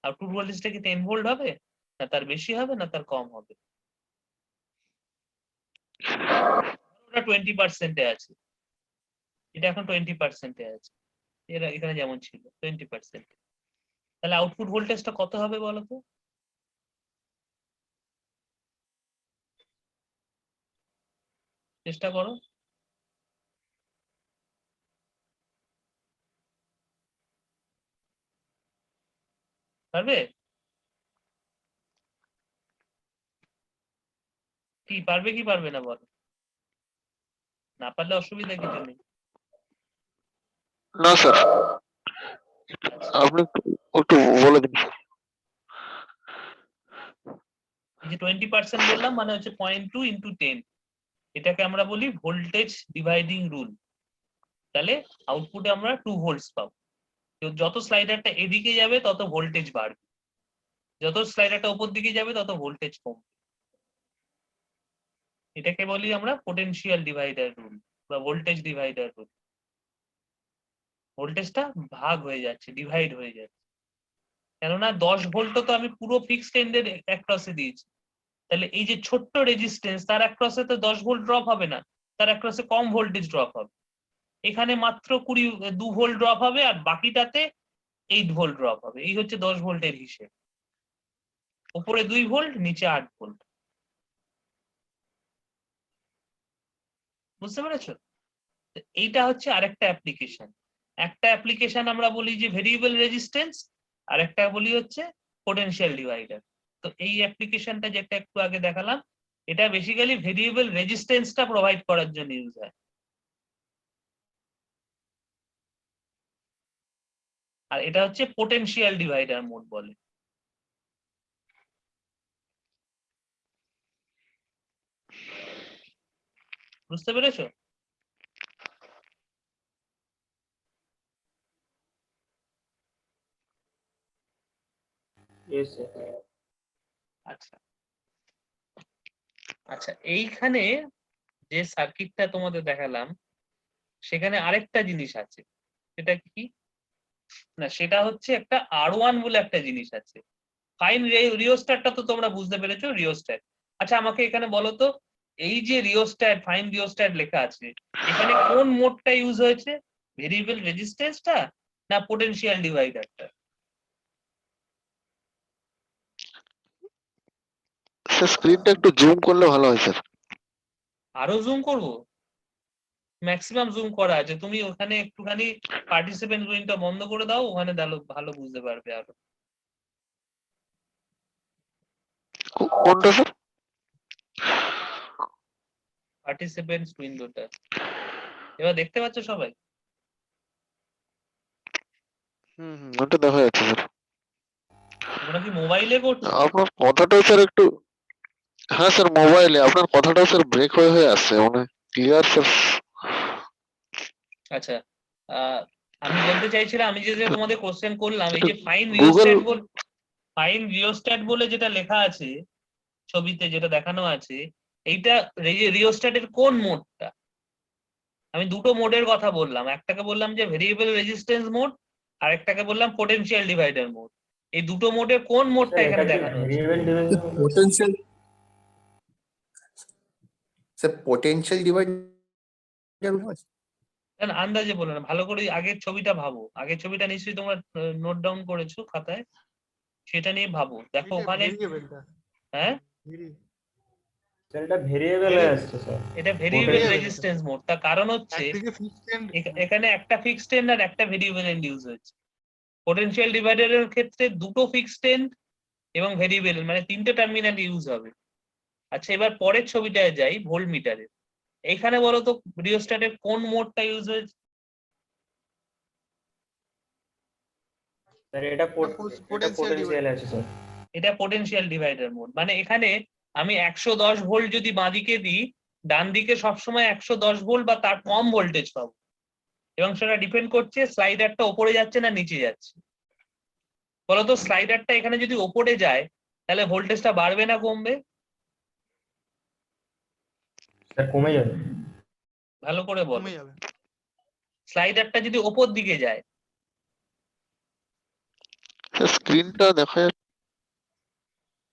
আউটপুট ভোল্টেজটা কি 10 ভোল্ট হবে, না তার বেশি হবে, না তার কম হবে? ওটা 20% আছে, এটা এখন 20% আছে, এরা এখানে যেমন ছিল 20%। তাহলে আউটপুট ভোল্টেজটা কত হবে বলো তো? চেষ্টা করো। পারবে? কি পারবে কি পারবে না বলো? না পারলে অসুবিধা কিছু নেই। না স্যার, আপনি একটু বলে দিন। এই যে 20% বললাম, মানে হচ্ছে 0.2 × 10, এটাকে আমরা বলি ভোল্টেজ ডিভাইডিং রুল। তাহলে আউটপুটে আমরা 2 ভোল্টস পাবো। যত স্লাইডারটা এদিকে যাবে তত ভোল্টেজ বাড়বে, যত স্লাইডারটা উপর দিকে যাবে তত ভোল্টেজ কমবে। এটাকে বলি আমরা পোটেনশিয়াল ডিভাইডার রুল বা ভোল্টেজ ডিভাইডার রুল। ভোল্টেজটা ভাগ হয়ে যাচ্ছে, ডিভাইড হয়ে যাচ্ছে, কেননা 10 ভোল্ট তো আমি পুরো ফিক্সড এন্ডের অ্যাক্রসে দিয়েছি। তাহলে এই যে ছোট্ট রেজিস্ট্যান্স, তার অ্যাক্রসে তো 10 ভোল্ট ড্রপ হবে না, তার অ্যাক্রসে কম ভোল্টেজ ড্রপ হবে। এখানে মাত্র 2 ভোল্ট ড্রপ হবে, আর বাকিটাতে 8 ভোল্ট ড্রপ হবে। এই হচ্ছে 10 ভোল্টের হিসেব। উপরে 2 ভোল্ট, নিচে 8 ভোল্ট। বুঝতে পেরেছো? এইটা হচ্ছে আরেকটা অ্যাপ্লিকেশন। একটা অ্যাপ্লিকেশন আমরা বলি যে ভেরিয়েবল রেজিস্ট্যান্স, আর একটা বলি হচ্ছে পোটেনশিয়াল ডিভাইডার। তো এই অ্যাপ্লিকেশনটা যেটা একটু আগে দেখালাম, এটা বেসিক্যালি ভেরিয়েবল রেজিস্ট্যান্সটা প্রোভাইড করার জন্য ইউজ হয়। আর এটা হচ্ছে পোটেনশিয়াল ডিভাইডার মোড বলে। বুঝতে পেরেছো? Yes, sir. আচ্ছা আচ্ছা, এইখানে যে সার্কিটটা তোমাদের দেখালাম, সেখানে আরেকটা জিনিস আছে। সেটা কি না, সেটা হচ্ছে একটা R1 বলে একটা জিনিস আছে। ফাইন রিওস্ট্যাটটা তো তোমরা বুঝতে পেরেছো, রিওস্ট্যাট। আচ্ছা আমাকে এখানে বলো তো, এই যে রিওস্ট্যাট, ফাইন রিওস্ট্যাট লেখা আছে, এখানে কোন মোডটা ইউজ হয়েছে? ভেরিয়েবল রেজিস্ট্যান্সটা না পোটেনশিয়াল ডিভাইডারটা? স্যার স্ক্রিনটা একটু জুম করলে ভালো হয় স্যার। আরো জুম করব? ম্যাক্সিমাম জুম করা আছে, তুমি ওখানে একটুখানি পার্টিসিপেন্ট উইন্ডোটা বন্ধ করে দাও, ওখানে ভালো বুঝতে পারবে আরো। কোনটা স্যার? পার্টিসিপেন্টস উইন্ডোটা এবার দেখতে পাচ্ছ সবাই? ওটা দেখা যাচ্ছে স্যার। তোমরা কি মোবাইলে করছো? আপনার কথাটাও স্যার একটু, হ্যাঁ স্যার মোবাইলে, আপনার কথাটাও স্যার ব্রেক হয়ে হয়ে আসছে, মানে ক্লিয়ার স্যার। আচ্ছা, আমি বলতে চাইছিলাম, আমি যে তোমাদের কোশ্চেন করলাম, এই যে ফাইন গুগল রিওস্ট্যাট বলে যেটা লেখা আছে ছবিতে, যেটা দেখানো আছে, এইটা রিওস্ট্যাটের কোন মোডটা? আমি দুটো মোডের কথা বললাম, একটাকে বললাম যে ভেরিয়েবল রেজিস্ট্যান্স মোড, আর একটাকে বললাম পোটেনশিয়াল ডিভাইডার মোড। এই দুটো মোডের কোন মোডটা Sir, এখানে এটা কি দেখানো আছে? variable division? Potential sir potential divider না, আন্দাজে বলো না, ভালো করে আগের ছবিটা ভাবো। আগের ছবিটা নিশ্চয়ই তোমরা নোট ডাউন করেছো খাতায়। সেটা নিয়ে ভাবো। দেখো এটা ওখানে ভেরিয়েবলটা হ্যাঁ স্যার এটা ভেরিয়েবল Vari- আসছে স্যার। এটা ভেরিয়েবল Variable রেজিস্ট্যান্স মোড। তার কারণ হচ্ছে একদিকে ফিক্সড এন্ড এখানে একটা ফিক্সড এন্ড আর একটা ভেরিয়েবল এন্ড ইউজ হয়েছে। পোটেনশিয়াল ডিভাইডারের ক্ষেত্রে দুটো ফিক্সড এন্ড এবং ভেরিয়েবল মানে তিনটে টার্মিনাল ইউজ হবে। আচ্ছা এবার পরের ছবিটায় যাই, ভোল্ট মিটারে। এইখানে বলো তো রিওস্ট্যাটের কোন মোডটা ইউজ হয়েছে? স্যার এটা potential পোটেনশিয়াল আছে স্যার। এটা পোটেনশিয়াল ডিভাইডার মোড। মানে এখানে আমি 110 ভোল্ট যদি বাঁদিকে দিই, ডান দিকে সবসময় 110 ভোল্ট বা তার কম ভোল্টেজ পাবো, এবং সেটা ডিপেন্ড করছে স্লাইডারটা ওপরে যাচ্ছে না নিচে যাচ্ছে। বলতো স্লাইডারটা এখানে যদি ওপরে যায় তাহলে ভোল্টেজটা বাড়বে না কমবে? স্যার কমে যাবে। ভালো করে বলো। কমে যাবে। স্লাইডারটা যদি ওপর দিকে যায় স্ক্রিনটা দেখা যাচ্ছে।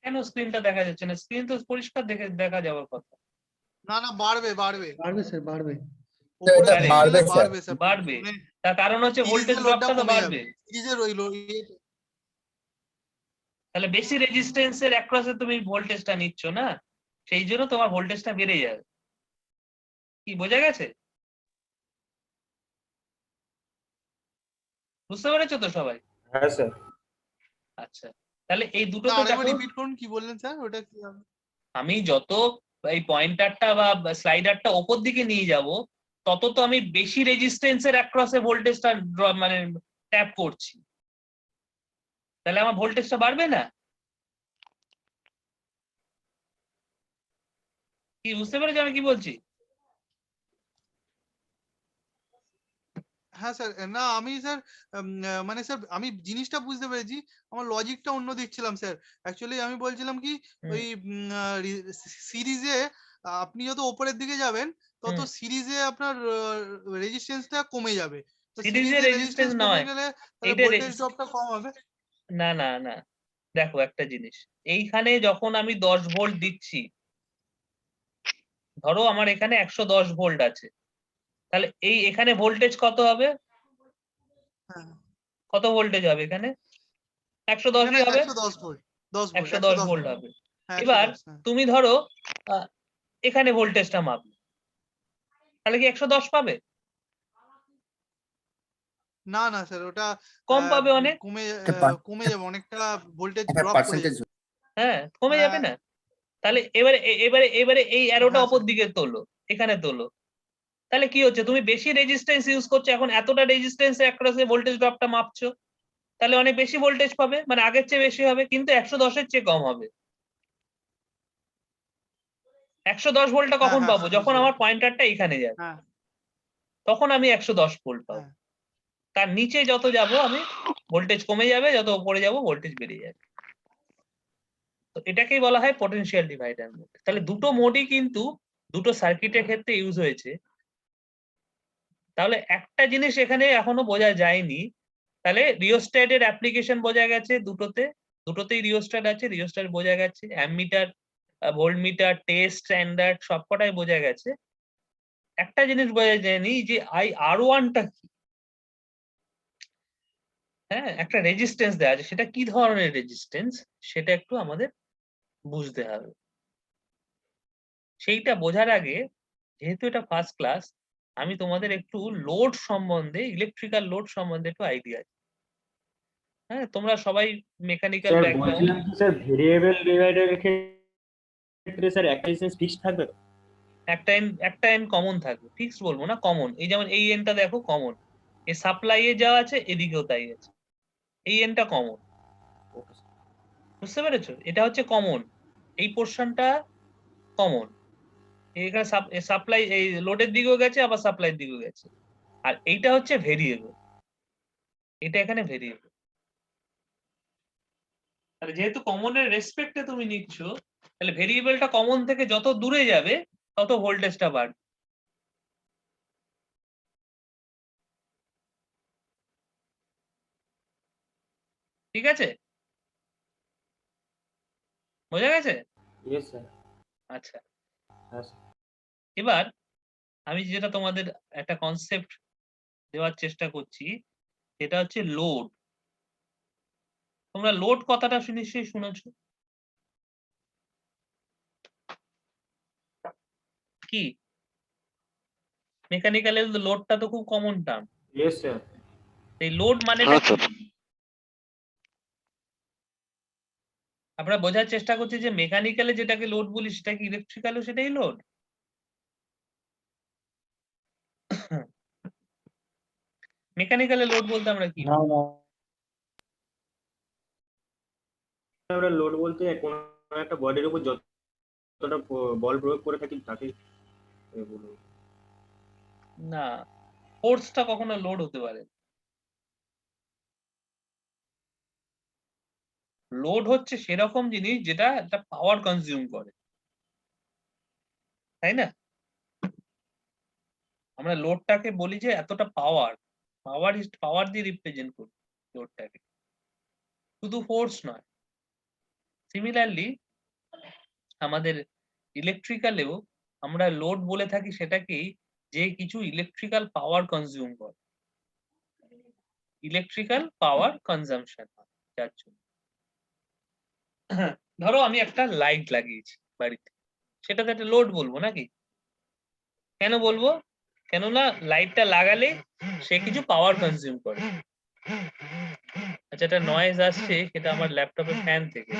কেন স্ক্রিনটা দেখা যাচ্ছে না? স্ক্রিন তো পরিষ্কার দেখা যাওয়ার কথা। না না বাড়বে বাড়বে বাড়বে স্যার বাড়বে। উপরে এটা দিকে বাড়বে গেলে স্যার। বাড়বে স্যার বাড়বে। তার কারণ হচ্ছে ভোল্টেজ ড্রপটা তো বাড়বে। সিরিজের ওই তাহলে বেশি রেজিস্ট্যান্সের অ্যাক্রসে তুমি ভোল্টেজটা নিচ্ছ না, সেই জন্য তোমার ভোল্টেজটা বেড়ে যাবে। কি বোঝা গেছে? বুঝতে পেরেছো তো সবাই? হ্যাঁ স্যার। আচ্ছা তাহলে এই দুটো তো আরেকবার দেখো, রিপিট করুন কি বললেন স্যার ওটা কি হবে? আমি যত এই পয়েন্টারটা বা স্লাইডারটা ওপর দিকে নিয়ে যাব তত তো আমি বেশি রেজিস্ট্যান্সের অ্যাক্রসে ভোল্টেজটা মানে ট্যাপ করছি, তাহলে আমার ভোল্টেজটা বাড়বে না? কি বুঝতে পেরেছো আমি কি বলছি? হ্যাঁ স্যার না আমি স্যার মানে স্যার আমি জিনিসটা বুঝতে পেরেছি, আমার লজিকটা অন্য দেখছিলাম স্যার। অ্যাকচুয়ালি আমি বলছিলাম কি ওই সিরিজে আপনি যত উপরের দিকে যাবেন তত সিরিজে আপনার রেজিস্ট্যান্সটা কমে যাবে। তো সিরিজে সিরিজে রেজিস্ট্যান্স রেজিস্ট্যান্স কমে নয়, গেলে তাহলে এটা ভোল্টেজ ড্রপটা কম হবে। না না না, দেখো একটা জিনিস, এইখানে যখন আমি 10 ভোল্ট দিচ্ছি, ধরো আমার এখানে 110 ভোল্ট আছে, তাহলে এখানে ভোল্টেজ কত হবে? হ্যাঁ কত ভোল্টেজ হবে এখানে? 110ই হবে, 110 ভোল্ট 10 ভোল্ট 110 110 ভোল্ট ভোল্ট হবে। হ্যাঁ এবার 110 হ্যাঁ। তুমি ধরো এখানে ভোল্টেজটা মাপবে, তাহলে কি 110 পাবে? না না স্যার ওটা কম পাবে অনেক। কমে যাবে অনেকটা, ভোল্টেজ একটা ড্রপ করে পার্সেন্টেজ যাবে। হ্যাঁ কমে যাবে হ্যাঁ না? তাহলে এবারে এই অ্যারোটা হ্যাঁ অপর স্যার দিকে তোলো, এখানে তোলো। তাহলে কি হচ্ছে, তুমি বেশি রেজিস্ট্যান্স ইউজ করছো, এখন এতটা রেজিস্ট্যান্সের অ্যাক্রসে ভোল্টেজ ড্রপটা মাপছো, তাহলে অনেক বেশি ভোল্টেজ পাবে, মানে আগের চেয়ে বেশি হবে, কিন্তু 110-এর চেয়ে কম হবে। 110 ভোল্টটা হ্যাঁ কখন হ্যাঁ পাবো? যখন বুঝতে আমার পেরেছি। পয়েন্টারটা এখানে যাবে, হ্যাঁ তখন আমি 110 ভোল্ট পাবো। হ্যাঁ তার নিচে যত যাব আমি ভোল্টেজ কমে যাবে, যত উপরে যাব ভোল্টেজ বেড়ে যাবে। তো এটাকেই বলা হয় পটেনশিয়াল ডিভাইডার মোড। তাহলে দুটো মোডই কিন্তু দুটো সার্কিটের ক্ষেত্রে ইউজ হয়েছে। তাহলে একটা জিনিস এখানে এখনো বোঝা যায়নি, তাহলে রিওস্ট্যাটের অ্যাপ্লিকেশন বোঝা গেছে দুটোতেই রিওস্ট্যাট আছে, রিওস্ট্যাট বোঝা গেছে, অ্যামমিটার, ভোল্টমিটার, টেস্ট স্ট্যান্ডার্ড সবকটাই বোঝা গেছে। একটা জিনিস বোঝা যায়নি যে IR1টা কি। হ্যাঁ একটা রেজিস্ট্যান্স দেওয়া আছে, সেটা কি ধরনের রেজিস্ট্যান্স সেটা একটু আমাদের বুঝতে হবে। সেইটা বোঝার আগে, যেহেতু এটা ফার্স্ট ক্লাস, আমি তোমাদের একটু লোড সম্বন্ধে, ইলেকট্রিক্যাল লোড সম্বন্ধে একটু আইডিয়া। হ্যাঁ তোমরা সবাই মেকানিক্যাল স্যার ব্যাকগ্রাউন্ড। বলছিলাম কি স্যার ভেরিয়েবল ডিভাইডারের ক্ষেত্রে স্যার একটা রেজিস্ট্যান্স ফিক্সড থাকবে তো? একটা এন কমন থাকবে, ফিক্স বলবো না, কমন। এই যেমন এই এনটা দেখো কমন, এই সাপ্লাই এ যা আছে এদিকেও তাই আছে, এই এনটা কমন। Okay sir. বুঝতে পেরেছো? এটা হচ্ছে কমন, এই পোর্শনটা কমন। এখানে সাপ্লাই এই লোডের দিকেও গেছে, আবার সাপ্লাইয়ের দিকেও গেছে। আর এইটা হচ্ছে ভেরিয়েবল, এটা এখানে ভেরিয়েবল। তাহলে যেহেতু কমনের রেসপেক্টে তুমি নিচ্ছ, তাহলে ভেরিয়েবলটা কমন থেকে যত দূরে যাবে তত ভোল্টেজটা বাড়বে। ঠিক আছে? বোঝা গেছে? Yes sir. আচ্ছা হ্যাঁ স্যার। এবার আমি যেটা তোমাদের একটা কনসেপ্ট দেওয়ার চেষ্টা করছি, সেটা হচ্ছে লোড। তোমরা লোড কথাটা নিশ্চয়ই শুনেছো। কি মেকানিক্যালের লোডটা তো খুব কমন টার্ম। Yes sir. এই লোড মানেটা হ্যাঁ কি? স্যার। আমরা বোঝার চেষ্টা করছি যে মেকানিক্যালে যেটাকে লোড বলি সেটা কি ইলেকট্রিক্যালও সেটাই লোড? মেকানিক্যালে লোড বলতে আমরা কি না না আমরা লোড বলতে কোনো একটা বডির উপর যতটা বল প্রয়োগ করে থাকি তাকে বলবো। না, ফোর্সটা কখনো লোড হতে পারে। লোড হচ্ছে সেরকম জিনিস যেটা একটা পাওয়ার কনজিউম করে, তাই না? আমরা লোডটাকে বলি যে এতটা পাওয়ার, পাওয়ার দিয়ে রিপ্রেজেন্ট করি লোডটাকে, শুধু ফোর্স নয়। সিমিলারলি আমাদের ইলেকট্রিক্যালেও আমরা লোড বলে থাকি সেটাকেই যে কিছু ইলেকট্রিক্যাল পাওয়ার কনজিউম করে, ইলেকট্রিক্যাল পাওয়ার কনজাম্পশন হয় যার জন্য। ধরো আমি একটা লাইট লাগিয়েছি বাড়িতে, সেটাতে একটা লোড বলবো নাকি? কেন বলবো? কেননা লাইটটা লাগালে সে কিছু পাওয়ার কনজিউম করে। আচ্ছা, একটা নয়েজ আসছে, সেটা আমার ল্যাপটপের ফ্যান থেকে।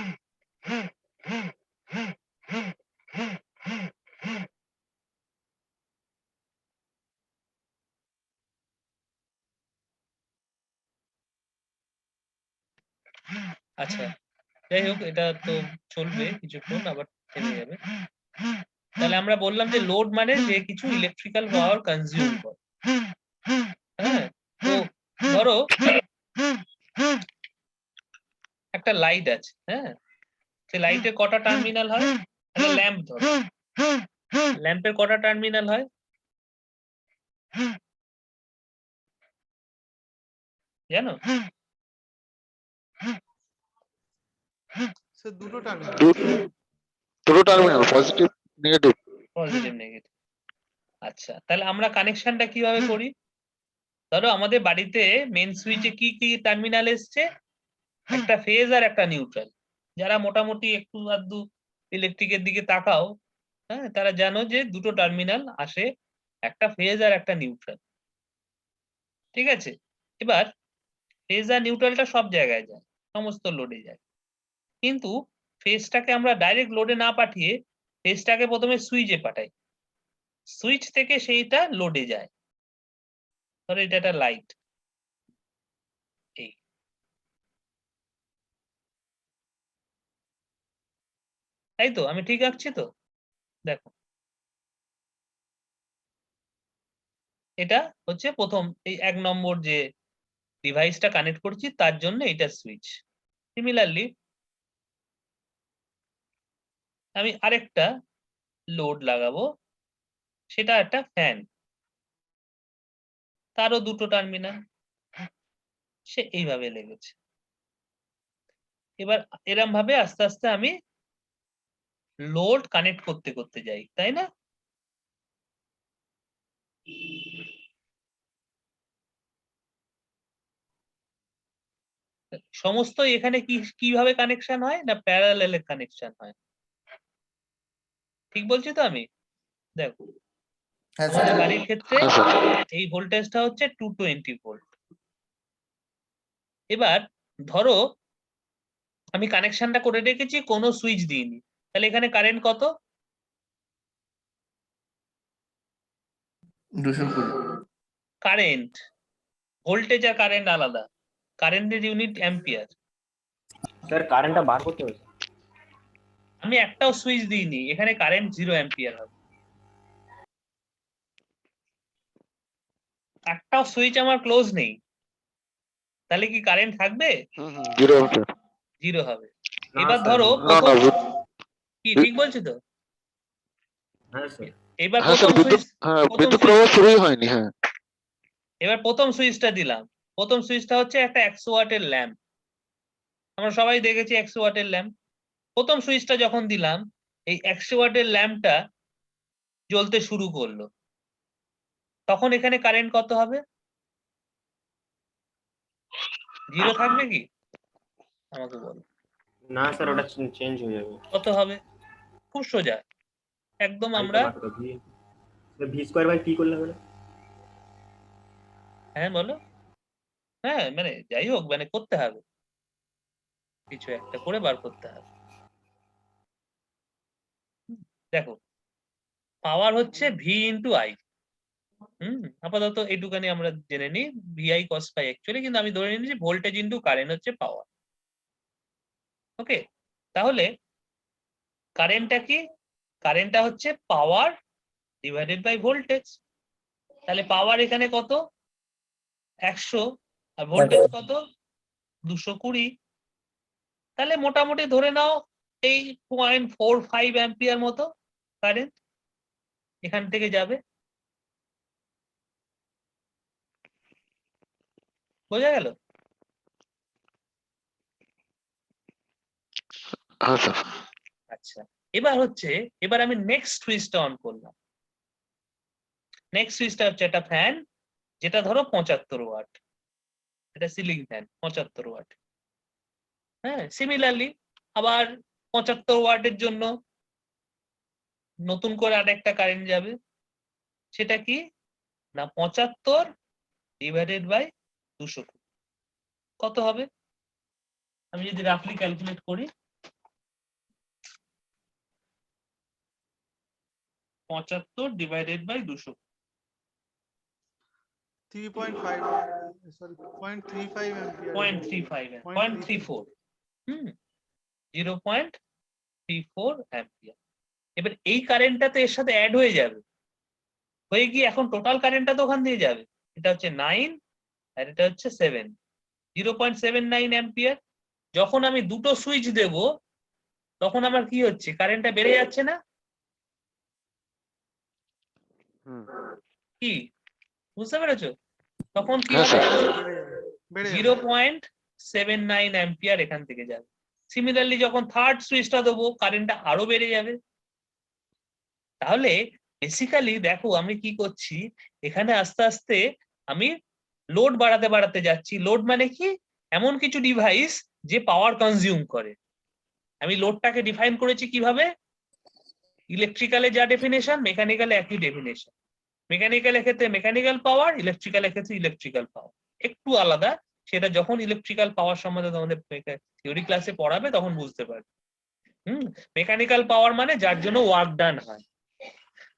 আচ্ছা, যাই হোক, এটা তো চলবে কিছুক্ষণ, আবার থেমে যাবে। তাহলে আমরা বললাম যে লোড মানে যে কিছু ইলেকট্রিক্যাল পাওয়ার কনজিউম করে। হ্যাঁ, তো ধরো একটা লাইট আছে, হ্যাঁ, সে লাইটের কটা টার্মিনাল হয়? একটা ল্যাম্প ধরো, ল্যাম্পের কটা টার্মিনাল হয়? জানো? স্যার দুটো টার্মিনাল। দুটো terminal, positive negative. Positive negative. আচ্ছা, তাহলে আমরা কানেকশনটা কিভাবে করি? ধরো আমাদের বাড়িতে মেন সুইচে কি কি টার্মিনাল এসছে? একটা ফেজ আর একটা নিউট্রাল। যারা মোটামুটি একটু আধটু ইলেকট্রিকের দিকে তাকাও, হ্যাঁ, তারা জানো যে দুটো টার্মিনাল আসে, একটা ফেজ আর একটা নিউট্রাল। ঠিক আছে, এবার ফেজ আর নিউট্রালটা সব জায়গায় যায়, সমস্ত লোডে যায়। কিন্তু ফেজটাকে আমরা ডাইরেক্ট লোডে না পাঠিয়ে ফেজটাকে প্রথমে সুইচে পাঠাই, সুইচ থেকে সেইটা লোডে যায়। ধরো এটা একটা লাইট, এই তাই তো? আমি ঠিক আঁকছি তো? দেখো, এটা হচ্ছে প্রথম এই 1 নম্বর যে ডিভাইসটা কানেক্ট করছি তার জন্য এটা সুইচ। সিমিলারলি আমি আরেকটা লোড লাগাবো, সেটা একটা ফ্যান, তারও দুটো টার্মিনাল, সে এইভাবে লেগেছে। এবার এরম ভাবে আস্তে আস্তে আমি লোড কানেক্ট করতে করতে যাই, তাই না? সমস্ত এখানে কিভাবে কানেকশন হয়? না প্যারালালে কানেকশন হয়। ঠিক বলছি তো আমি? দেখো, হ্যাঁ আমাদের স্যার। বাড়ির ক্ষেত্রে হ্যাঁ স্যার। এই ভোল্টেজটা হচ্ছে 220 ভোল্ট। এবার ধরো আমি কানেকশনটা করে রেখেছি, কোনো সুইচ দিইনি, তাহলে এখানে কারেন্ট কত? 220। কারেন্ট, ভোল্টেজ আর কারেন্ট আলাদা, কারেন্টের ইউনিট অ্যাম্পিয়ার। স্যার কারেন্টটা বার করতে হবে। আমি একটাও সুইচ দিইনি, এখানে কারেন্ট 0 অ্যাম্পিয়ার হবে। একটাও সুইচ আমার ক্লোজ নেই, তাহলে কি কারেন্ট থাকবে? 0 অ্যাম্পিয়ার। 0 হবে। না এবার স্যার, ধরো না না, কি ঠিক বলছি তো? হ্যাঁ স্যার। এবার হ্যাঁ স্যার, প্রথম সুইচ, বিদ্যুৎ প্রবাহ শুরুই হয়নি। হ্যাঁ, এবার প্রথম সুইচটা দিলাম। প্রথম সুইচটা হচ্ছে একটা 100 ওয়াটের ল্যাম্প, আমরা সবাই দেখেছি 100 ওয়াটের ল্যাম্প। প্রথম সুইচটা যখন দিলাম, এই 100 ওয়াটের ল্যাম্পটা জ্বলতে শুরু করলো, তখন এখানে কারেন্ট কত হবে? 0 থাকবে কি? আমাকে বলো না স্যার ওটা চেঞ্জ হয়ে যাবে। কত হবে? খুব সোজা, একদম আমরা ভি স্কোয়ার বাই পি করলে হবে না? হ্যাঁ বলো। হ্যাঁ মানে যাই হোক, মানে করতে হবে, কিছু একটা করে বার করতে হবে। দেখো, পাওয়ার হচ্ছে ভি ইন্টু আই। আপাতত এইটুখানি আমরা জেনে নিই, ভিআই কস পাই অ্যাকচুয়ালি, কিন্তু আমি ধরে নিয়েছি ভোল্টেজ ইন্টু কারেন্ট হচ্ছে পাওয়ার। ওকে, তাহলে কারেন্টটা কি? কারেন্টটা হচ্ছে পাওয়ার ডিভাইডেড বাই ভোল্টেজ। তাহলে পাওয়ার এখানে কত? 100, আর ভোল্টেজ কত? 220। তাহলে মোটামুটি ধরে নাও এই 0.45 অ্যাম্পিয়ার মতো কারেন্ট এখান থেকে যাবে। বোঝা গেল? হ্যাঁ স্যার। আচ্ছা, এবার আমি নেক্সট সুইচটা অন করলাম। নেক্সট সুইচটা হচ্ছে একটা ফ্যান, যেটা ধরো 75 ওয়াট, এটা সিলিং ফ্যান 75 ওয়াট। হ্যাঁ, সিমিলারলি আবার 75 ওয়াটের জন্য নতুন করে আরেকটা কারেন্ট যাবে। সেটা কি না, 75 ডিভাইডেড বাই 200। কত হবে? আমি যদি রাফলি ক্যালকুলেট করি, 75 divided by 200, 3.5 sorry 0.35 ampere 0.34 0.34 ampere. এবার এই কারেন্টটা তো এর সাথে অ্যাড হয়ে যাবে, হয়ে গিয়ে এখন টোটাল কারেন্টটা তো ওখান দিয়ে যাবে। এটা হচ্ছে 9 আর এটা হচ্ছে 7, 0.79 অ্যাম্পিয়ার। যখন আমি দুটো সুইচ দেব তখন আমার কি হচ্ছে, কারেন্টটা বেড়ে যাচ্ছে না? কি বুঝতে পেরেছো? তখন কি হ্যাঁ হবে? বেড়ে যাবে 0.79 অ্যাম্পিয়ার এখান থেকে যাবে। সিমিলারলি যখন থার্ড সুইচটা দেবো কারেন্টটা আরো বেড়ে যাবে। তাহলে বেসিক্যালি দেখো আমি কি করছি, এখানে আস্তে আস্তে আমি লোড বাড়াতে বাড়াতে যাচ্ছি। লোড মানে কি? এমন কিছু ডিভাইস যে পাওয়ার কনজিউম করে। আমি লোডটাকে ডিফাইন করেছি কিভাবে? ইলেকট্রিক্যালে যা ডেফিনেশন, মেকানিক্যালে একই ডেফিনেশন। মেকানিক্যালের ক্ষেত্রে মেকানিক্যাল পাওয়ার, ইলেকট্রিক্যালের ক্ষেত্রে ইলেকট্রিক্যাল পাওয়ার, একটু আলাদা। সেটা যখন ইলেকট্রিক্যাল পাওয়ার সম্বন্ধে তোমাদের থিওরি ক্লাসে পড়াবে তখন বুঝতে পারবে। মেকানিক্যাল পাওয়ার মানে যার জন্য ওয়ার্ক ডান হয়,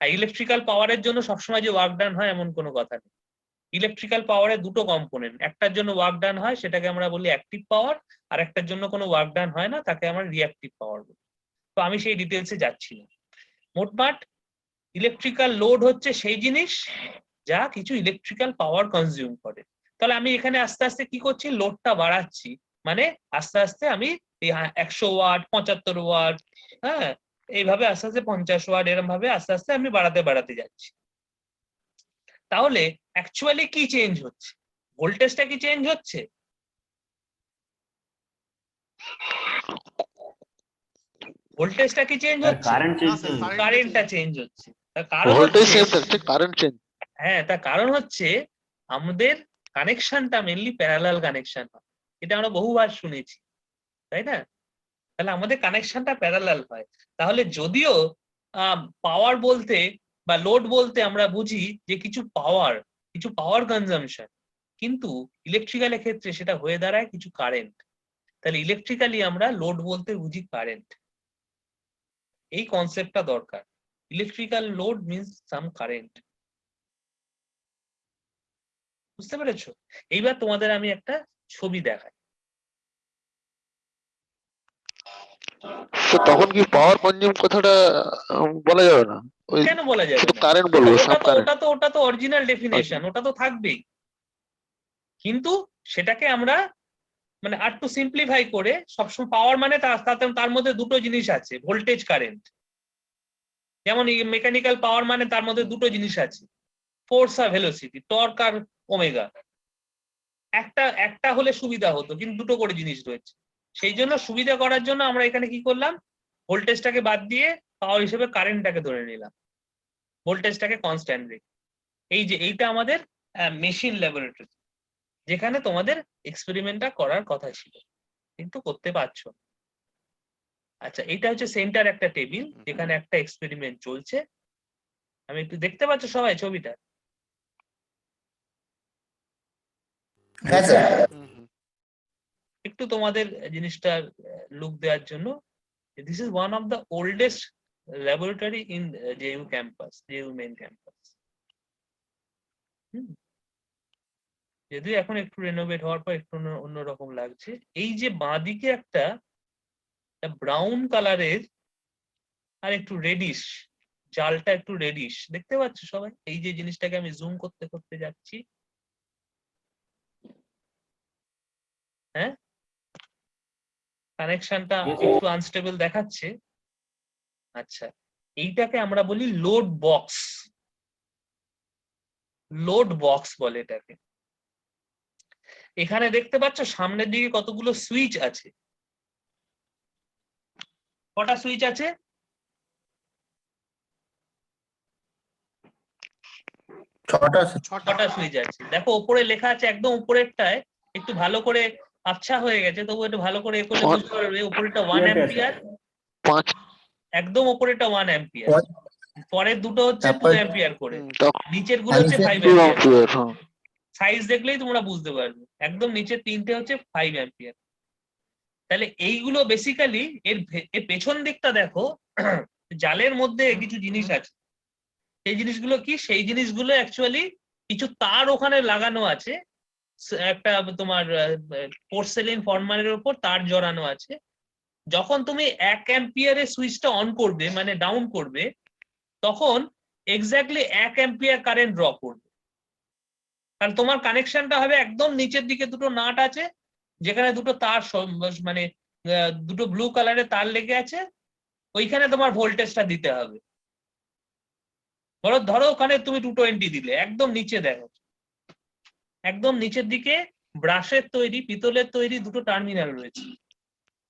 আর ইলেকট্রিক্যাল পাওয়ারের জন্য সবসময় যে ওয়ার্ক ডান হয় এমন কোনো কথা নেই। ইলেকট্রিক্যাল পাওয়ারের দুটো কম্পোনেন্ট, একটার জন্য ওয়ার্ক ডান হয় সেটাকে আমরা বলি অ্যাক্টিভ পাওয়ার, আর একটার জন্য কোনো ওয়ার্ক ডান হয় না তাকে আমরা রিঅ্যাক্টিভ পাওয়ার বলি। তো আমি সেই ডিটেলসে যাচ্ছি না। মোটমাট ইলেকট্রিক্যাল লোড হচ্ছে সেই জিনিস যা কিছু ইলেকট্রিক্যাল পাওয়ার কনজিউম করে। তাহলে আমি এখানে আস্তে আস্তে কি করছি, লোডটা বাড়াচ্ছি, মানে আস্তে আস্তে আমি এই 100 ওয়াট 75 ওয়াট, হ্যাঁ এইভাবে আস্তে আস্তে 50 ওয়াট, এরকম ভাবে আস্তে আস্তে আমি বাড়াতে বাড়াতে যাচ্ছি। তাহলে অ্যাকচুয়ালি কি চেঞ্জ হচ্ছে? ভোল্টেজটা কি চেঞ্জ হচ্ছে? ভোল্টেজটা কি চেঞ্জ হচ্ছে? কারেন্ট চেঞ্জ কারেন্টটা চেঞ্জ হচ্ছে। তার কারণ ভোল্টেজ হচ্ছে, সেম থাকছে, কারেন্ট চেঞ্জ। হ্যাঁ তার কারণ হচ্ছে আমাদের কানেকশনটা মেনলি প্যারালাল কানেকশন হয়। এটা আমরা বহুবার শুনেছি, তাই না? তাহলে আমাদের কানেকশনটা প্যারালাল হয়। তাহলে যদিও পাওয়ার বলতে বা লোড বলতে আমরা বুঝি যে কিছু পাওয়ার কনজাম্পশন, কিন্তু ইলেকট্রিক্যালের ক্ষেত্রে সেটা হয়ে দাঁড়ায় কিছু কারেন্ট। তাহলে ইলেকট্রিক্যালি আমরা লোড বলতে বুঝি কারেন্ট। এই কনসেপ্টটা দরকার। ইলেকট্রিক্যাল লোড মিন্স সাম কারেন্ট। বুঝতে পেরেছো? এইবার তোমাদের আমি একটা ছবি দেখাই। তো তখন কি পাওয়ার কনজিউম কথাটা বলা যাবে না? ওই কেন বলা যাবে শুধু না? কারেন্ট বলবো, সাম কারেন্ট। ওটা তো অরিজিনাল ডেফিনেশন, ওটা তো থাকবেই। কিন্তু সেটাকে আমরা মানে আর টু সিম্পলিফাই করে সবসময় পাওয়ার মানে তার মধ্যে দুটো জিনিস আছে, ভোল্টেজ কারেন্ট। যেমন মেকানিক্যাল পাওয়ার মানে তার মধ্যে দুটো জিনিস আছে, ফোর্স আর ভেলোসিটি, টর্ক আর ওমেগা। একটা হলে সুবিধা হতো, কিন্তু দুটো করে জিনিস রয়েছে। সেই জন্য সুবিধা করার জন্য আমরা এখানে কি করলাম, ভোল্টেজটাকে বাদ দিয়ে পাওয়ার হিসেবে কারেন্টটাকে ধরে নিলাম, ভোল্টেজটাকে কনস্ট্যান্ট রেখে। এই যে এইটা আমাদের মেশিন ল্যাবরেটরি, যেখানে তোমাদের এক্সপেরিমেন্টটা করার কথা ছিল। কিন্তু করতে পারছো না। আচ্ছা, এটা হচ্ছে সেন্টার একটা টেবিল যেখানে একটা এক্সপেরিমেন্ট চলছে। আমি একটু দেখতে পাচ্ছ সবাই ছবিটা? হ্যাঁ স্যার। একটু তোমাদের জিনিসটার লুক দেওয়ার জন্য, this is one of the oldest laboratory in JU campus, JU main campus. যদিও এখন একটু রেনোভেট হওয়ার পর একটু অন্যরকম লাগছে। এই যে বাঁদিকে একটা ব্রাউন কালারের আর একটু রেডিশ, জালটা একটু রেডিশ, দেখতে পাচ্ছ সবাই? এই যে জিনিসটাকে আমি জুম করতে করতে যাচ্ছি, হ্যাঁ, কানেকশনটা Yes, sir. একটু আনস্টেবল দেখাচ্ছে। আচ্ছা, এইটাকে আমরা বলি লোড বক্স। লোড বক্স বলে এটাকে। এখানে দেখতে পাচ্ছ সামনের দিকে কতগুলো সুইচ আছে। কটা সুইচ আছে? ছটা আছে। ছটা সুইচ আছে। দেখো উপরে লেখা আছে, একদম উপরেরটায় একটু ভালো করে আবছা হয়ে গেছে, তবু একটু ভালো করে এ করলে বুঝতে পারবে উপরেরটা 1 অ্যাম্পিয়ার, 5 একদম উপরেরটা 1 অ্যাম্পিয়ার, পরের দুটো হচ্ছে 2 তারপর অ্যাম্পিয়ার করে, তখন নিচের গুলো হচ্ছে 5 2 অ্যাম্পিয়ার। অ্যাম্পিয়ার। হ্যাঁ, সাইজ দেখলেই তোমরা বুঝতে পারবে, একদম নিচের তিনটে হচ্ছে 5 অ্যাম্পিয়ার। তাহলে এইগুলো বেসিক্যালি এর পেছন দিকটা দেখো, জালের মধ্যে কিছু জিনিস আছে। সেই জিনিসগুলো কি? সেই জিনিসগুলো অ্যাকচুয়ালি কিছু তার ওখানে লাগানো আছে, একটা তোমার পোর্সেলিন ফরমালের উপর তার জড়ানো আছে। যখন তুমি 1 অ্যাম্পিয়ারের সুইচটা অন করবে, মানে ডাউন করবে, তখন এক্স্যাক্টলি 1 অ্যাম্পিয়ার কারেন্ট ড্র করবে। কারণ তোমার কানেকশনটা হবে একদম নিচের দিকে, দুটো নাট আছে যেখানে দুটো তার মানে দুটো ব্লু কালারের তার লেগে আছে, ওইখানে তোমার ভোল্টেজটা দিতে হবে। ধরো ওখানে তুমি 220 দিলে, একদম নিচে দেখো, একদম নিচের দিকে ব্রাশের তৈরি, পিতলের তৈরি দুটো টার্মিনাল রয়েছে।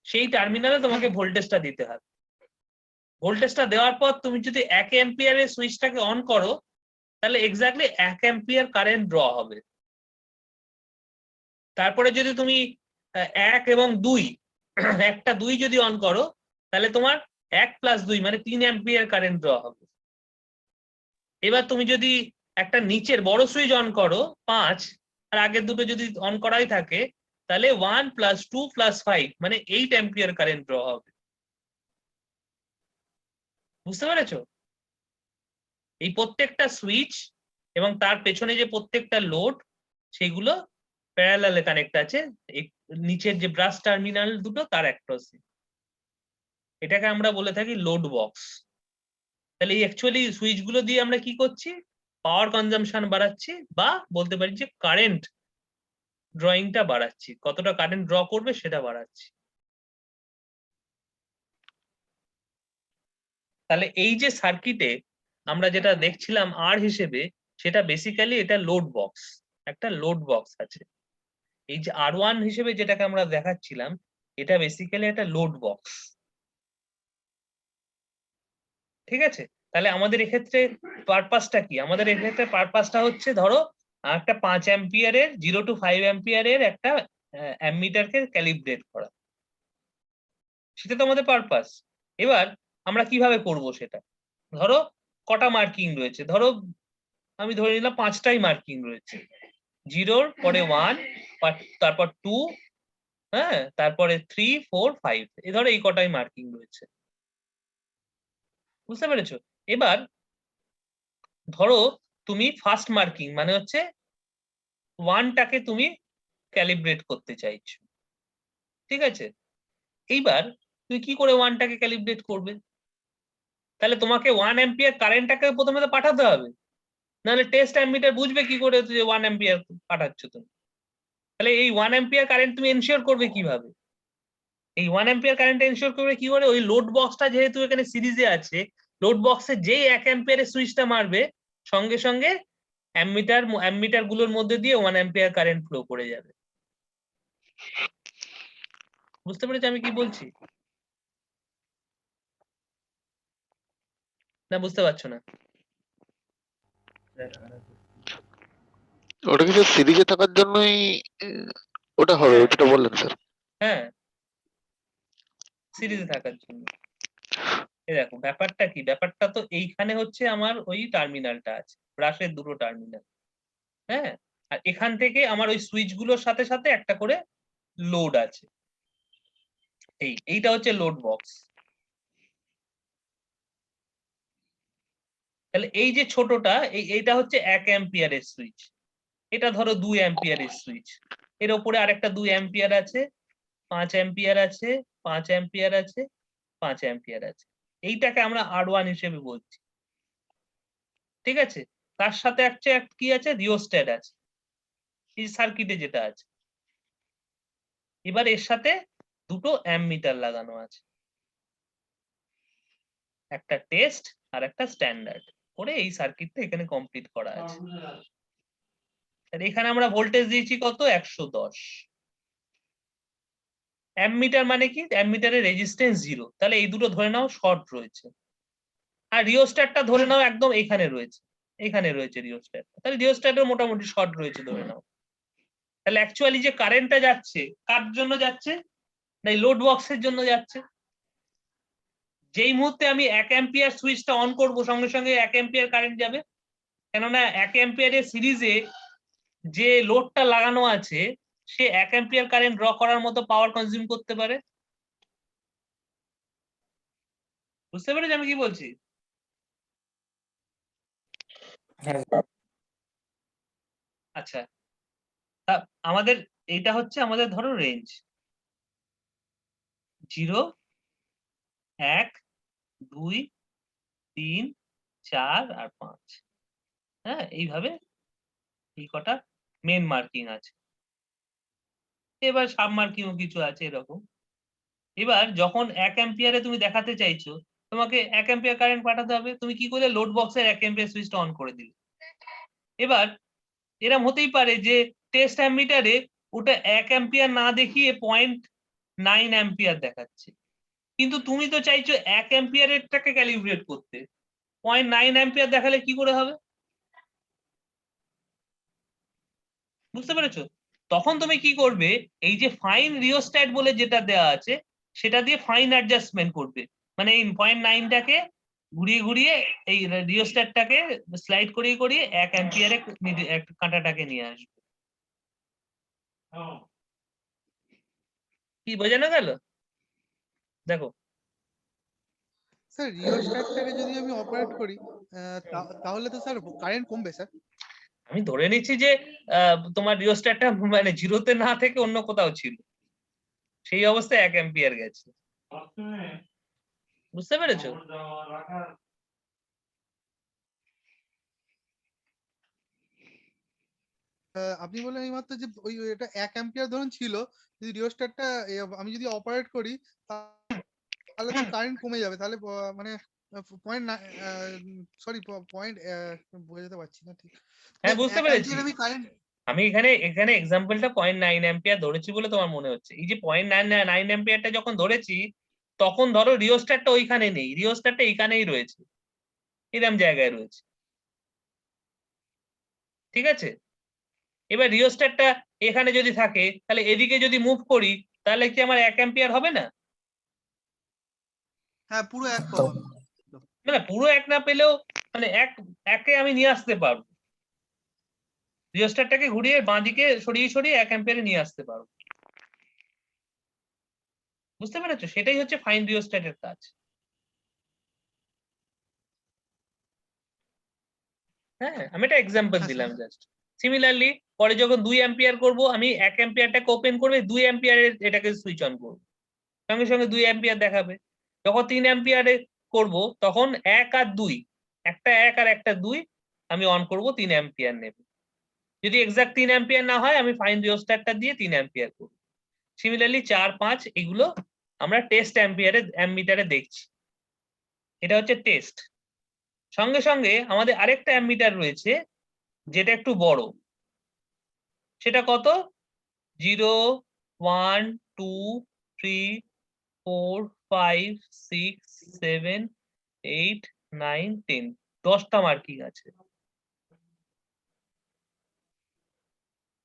সেই টার্মিনালে তোমাকে ভোল্টেজটা দিতে হবে। ভোল্টেজটা দেওয়ার পর তুমি যদি 1 অ্যাম্পিয়ারের সুইচটাকে অন করো, তাহলে এক্স্যাক্টলি 1 অ্যাম্পিয়ার কারেন্ট ড্র হবে। তারপরে যদি তুমি 1 এবং 2, একটা 2 যদি অন করো, তাহলে তোমার 1 + 2 মানে 3 অ্যাম্পিয়ার কারেন্ট ড্র হবে। এবার তুমি যদি একটা নিচের বড় সুইচ অন করো 5, আর আগের দুটো যদি অন করাই থাকে, তাহলে 1 + 2 + 5 মানে 8 অ্যাম্পিয়ার কারেন্ট ড্র হবে। বুঝতে পেরেছো? এই প্রত্যেকটা সুইচ এবং তার পেছনে যে প্রত্যেকটা লোড, সেগুলো প্যারালালে কানেক্ট আছে এই নিচের যে ব্রাশ টার্মিনাল দুটো তার অ্যাক্রসে। এটাকে আমরা বলে থাকি লোড বক্স। তাহলে এই অ্যাকচুয়ালি সুইচ গুলো দিয়ে আমরা কি করছি? পাওয়ার কনজাম্পশন বাড়াচ্ছি, বা বলতে পারি যে কারেন্ট ড্রয়িংটা বাড়াচ্ছি, কতটা কারেন্ট ড্র করবে সেটা বাড়াচ্ছি। তাহলে এই যে সার্কিটে আমরা যেটা দেখছিলাম আর হিসেবে, সেটা বেসিক্যালি এটা লোড বক্স, একটা লোড বক্স আছে। এই যে R1 হিসেবে যেটাকে আমরা দেখাচ্ছিলাম, এটা বেসিক্যালি একটা লোড বক্স। ঠিক আছে? তাহলে আমাদের এক্ষেত্রে পারপাসটা কি? আমাদের এক্ষেত্রে পারপাসটা হচ্ছে, ধরো একটা 5 অ্যাম্পিয়ারের 0 to 5 অ্যাম্পিয়ারের একটা অ্যামমিটারকে ক্যালিব্রেট করা, সেটা তো আমাদের পারপাস। এবার আমরা কিভাবে করব সেটা? ধরো কটা মার্কিং রয়েছে, ধরো আমি ধরে নিলাম 5টাই মার্কিং রয়েছে, 0-র পরে 1, তারপর 2, হ্যাঁ, তারপরে 3, 4, 5, এই ধরো এই কটাই মার্কিং রয়েছে। বুঝতে পেরেছো? এবার ধরো তুমি ফার্স্ট মার্কিং মানে হচ্ছে 1টাকে তুমি ক্যালিব্রেট করতে চাইছো, ঠিক আছে? এইবার তুমি কি করে 1টাকে ক্যালিব্রেট করবে? তাহলে তোমাকে 1 অ্যাম্পিয়ার কারেন্টটাকে প্রথমে তো পাঠাতে হবে, নাহলে টেস্ট অ্যামমিটার বুঝবে কি করে যে 1 অ্যাম্পিয়ার পাঠাচ্ছ তুমি? তাহলে এই 1 অ্যাম্পিয়ার কারেন্ট তুমি এনশিওর করবে কিভাবে? এই 1 অ্যাম্পিয়ার কারেন্ট এনশিওর করবে কি করে? ওই লোড বক্সটা যেহেতু এখানে সিরিজে আছে, লোড বক্সে যেই 1 অ্যাম্পিয়ারের সুইচটা মারবে, সঙ্গে সঙ্গে অ্যামমিটার গুলোর মধ্যে দিয়ে 1 অ্যাম্পিয়ার কারেন্ট ফ্লো করে যাবে। বুঝতে পেরেছো আমি কি বলছি? না বুঝতে পারছো না? ওটা কি সিরিজে থাকার জন্যই ওটা হবে, যেটা বললেন স্যার? হ্যাঁ, সিরিজে থাকার জন্য। এই দেখো ব্যাপারটা কি, ব্যাপারটা তো এইখানে হচ্ছে আমার ওই টার্মিনালটা আছে, ব্রাশের দুটো টার্মিনাল, হ্যাঁ, আর এখান থেকে আমার ওই সুইচ গুলোর সাথে সাথে একটা করে লোড আছে। এইটা হচ্ছে লোড বক্স। তাহলে এই যে ছোটটা এইটা হচ্ছে 1 অ্যাম্পিয়ারের সুইচ, এটা ধরো 2 অ্যাম্পিয়ারের সুইচ, এর উপরে আরেকটা 2 অ্যাম্পিয়ার আছে, 5 অ্যাম্পিয়ার আছে, 5 অ্যাম্পিয়ার আছে, 5 অ্যাম্পিয়ার আছে। এইটাকে আমরা R1 হিসেবে বলছি, ঠিক আছে। তার সাথে কি আছে, রিওস্ট্যাট আছে, এই সার্কিটে যেটা আছে। এবার এর সাথে দুটো অ্যামমিটার লাগানো আছে, একটা টেস্ট আর একটা স্ট্যান্ডার্ড করে এই সার্কিটটা এখানে কমপ্লিট করা আছে। আর এখানে আমরা ভোল্টেজ দিয়েছি কত, 110। অ্যামমিটার মানে কি, অ্যামমিটারের রেজিস্ট্যান্স 0, তাহলে এই দুটো ধরে নাও শর্ট রয়েছে। আর রিওস্ট্যাটটা ধরে নাও একদম এখানে রয়েছে, এখানে রয়েছে রিওস্ট্যাট, তাহলে রিওস্ট্যাটের মোটামুটি শর্ট রয়েছে ধরে নাও। তাহলে অ্যাকচুয়ালি যে কারেন্টটা যাচ্ছে কার জন্য যাচ্ছে, না লোড বক্সের জন্য যাচ্ছে। যেই মুহূর্তে আমি 1 অ্যাম্পিয়ার সুইচটা অন করব সঙ্গে সঙ্গে 1 অ্যাম্পিয়ার কারেন্ট যাবে, কেননা 1 অ্যাম্পিয়ারের সিরিজে যে লোডটা লাগানো আছে সে 1 অ্যাম্পিয়ার কারেন্ট ড্র করার মতো পাওয়ার কনজিউম করতে পারে। বুঝতে পেরেছ আমি কি বলছি? হ্যাঁ আচ্ছা, তা আমাদের এইটা হচ্ছে আমাদের ধরো রেঞ্জ 0, 1, 2, 3, 4 আর 5, হ্যাঁ, এইভাবে এই কটা মেন মার্কিং আছে। এবার সাব মার্কিংও কিছু আছে এরকম। এবার যখন 1 অ্যাম্পিয়ারে তুমি দেখাতে চাইছো, তোমাকে 1 অ্যাম্পিয়ার কারেন্ট পাঠাতে হবে, তুমি কি করলে, লোড বক্সের 1 অ্যাম্পিয়ার সুইচটা অন করে দিলে। এবার এরকম হতেই পারে যে টেস্ট অ্যামিটারে ওটা 1 অ্যাম্পিয়ার না দেখিয়ে 0.9 অ্যাম্পিয়ার দেখাচ্ছে, কিন্তু তুমি তো চাইছো 1 অ্যাম্পিয়ারেরটাকে ক্যালিব্রেট করতে, 0.9 অ্যাম্পিয়ার দেখালে কি করে হবে? বুঝতে পেরেছো? তখন তুমি কি করবে, এই যে ফাইন রিওস্ট্যাট বলে যেটা দেওয়া আছে সেটা দিয়ে ফাইন অ্যাডজাস্টমেন্ট করবে, মানে এই 0.9টাকে ঘুরিয়ে ঘুরিয়ে এই রিওস্ট্যাটটাকে স্লাইড করিয়ে করিয়ে 1 অ্যাম্পিয়ারে কাঁটাটাকে নিয়ে আসবে। কি বোঝানো গেল? দেখো স্যার রিওস্ট্যাটটাকে যদি আমি অপারেট করি তাহলে তো স্যার কারেন্ট কমবে স্যার। আমি ধরে নিচ্ছি যে তোমার রিওস্ট্যাটটা মানে 0-তে না থেকে অন্য কোথাও ছিল, সেই অবস্থায় 1 অ্যাম্পিয়ার গেছে। বুঝতে পেরেছো? আপনি বললেন এইমাত্র যে ওই এটা 1 অ্যাম্পিয়ার ধরুন ছিল, যদি রিওস্ট্যাটটা আমি যদি অপারেট করি তাহলে তো কারেন্ট কমে যাবে, তাহলে মানে পয়েন্ট সরি পয়েন্ট বোঝাতে পারছি না ঠিক। হ্যাঁ বুঝতে পেরেছি। আমি কারেন্ট আমি এখানে এক্সাম্পলটা 0.9 অ্যাম্পিয়ার ধরেছি বলে তোমার মনে হচ্ছে। এই যে 0.9 অ্যাম্পিয়ারটা যখন ধরেছি তখন ধরো রিওস্ট্যাটটা ওইখানে নেই, রিওস্ট্যাটটা এইখানেই রয়েছে, এরকম জায়গায় রয়েছে, ঠিক আছে। এবার রিওস্ট্যাটটা এখানে যদি থাকে তাহলে এদিকে যদি মুভ করি তাহলে কি আমার 1 অ্যাম্পিয়ার হবে না? হ্যাঁ পুরো এক পাবো আমি। না পুরো 1 না পেলেও মানে একে আমি নিয়ে আসতে পারবো, রিওস্ট্যাটটাকে ঘুরিয়ে বাঁদিকে সরিয়ে সরিয়ে 1 অ্যাম্পিয়ারে নিয়ে আসতে পারবো। বুঝতে পেরেছো? সেটাই হচ্ছে ফাইন রিওস্ট্যাটের কাজ। হ্যাঁ আমি একটা এক্সাম্পল দিলাম জাস্ট। সিমিলারলি পরে যখন 2 অ্যাম্পিয়ার করবো আমি 1 অ্যাম্পিয়ারটাকে ওপেন করবে, 2 অ্যাম্পিয়ারের এটাকে সুইচ অন করবো, সঙ্গে সঙ্গে 2 অ্যাম্পিয়ার দেখাবে। যখন 3 অ্যাম্পিয়ারে করব তখন 1 আর 2, একটা 1 আর একটা 2 আমি অন করব, 3 অ্যাম্পিয়ার নেবে। যদি এক্সাক্ট 3 অ্যাম্পিয়ার না হয় আমি ফাইন রিওস্ট্যাটটা দিয়ে 3 অ্যাম্পিয়ার করব। সিমিলারলি 4, 5 এগুলো আমরা টেস্ট অ্যাম্মিটারে দেখছি, এটা হচ্ছে টেস্ট। সঙ্গে সঙ্গে আমাদের আরেকটা অ্যাম্মিটার রয়েছে যেটা একটু বড়, সেটা কত, 0, 1, 2, 3, 4, 5, 6, 7, 8, 9, 10, 10টা মার্কিং আছে।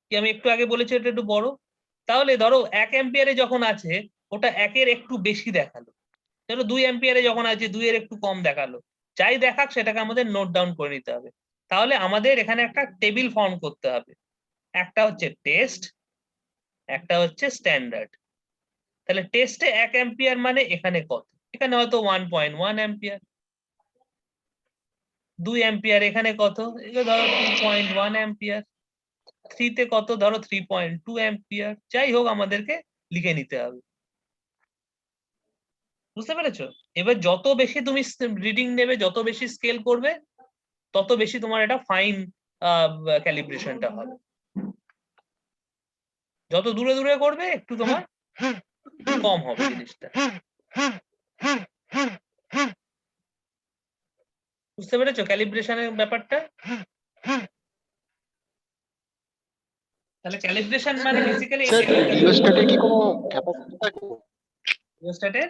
কি আমি একটু আগে বলেছি এটা একটু বড়, তাহলে ধরো 1 অ্যাম্পিয়ারে যখন আছে ওটা 1-এর একটু বেশি দেখালো, ধরো 2 অ্যাম্পিয়ারে যখন আছে 2-এর একটু কম দেখালো, যাই দেখাক সেটাকে আমাদের নোট ডাউন করে নিতে হবে। তাহলে আমাদের এখানে একটা টেবিল ফর্ম করতে হবে, একটা হচ্ছে টেস্ট, একটা হচ্ছে স্ট্যান্ডার্ড। তাহলে টেস্টে 1 অ্যাম্পিয়ার মানে এখানে কত, এখানে হয়তো 1.1 অ্যাম্পিয়ার। 2 অ্যাম্পিয়ার এখানে কত, এটা ধরো 2.1 অ্যাম্পিয়ার। 3 তে কত, ধরো 3.2 অ্যাম্পিয়ার। যাই হোক আমাদেরকে লিখে নিতে হবে, বুঝতে পেরেছো? এবার যত বেশি তুমি রিডিং নেবে, যত বেশি স্কেল করবে, তত বেশি তোমার এটা ফাইন ক্যালিব্রেশনটা হবে। যত দূরে দূরে করবে একটু তোমার কম হবে জিনিসটা, বুঝতে পেরেছো ক্যালিব্রেশনের ব্যাপারটা? তাহলে ক্যালিব্রেশন মানে বেসিক্যালি স্যার রিওস্ট্যাটের কি কোনো ক্যাপাসিটি থাকে? রিওস্ট্যাটের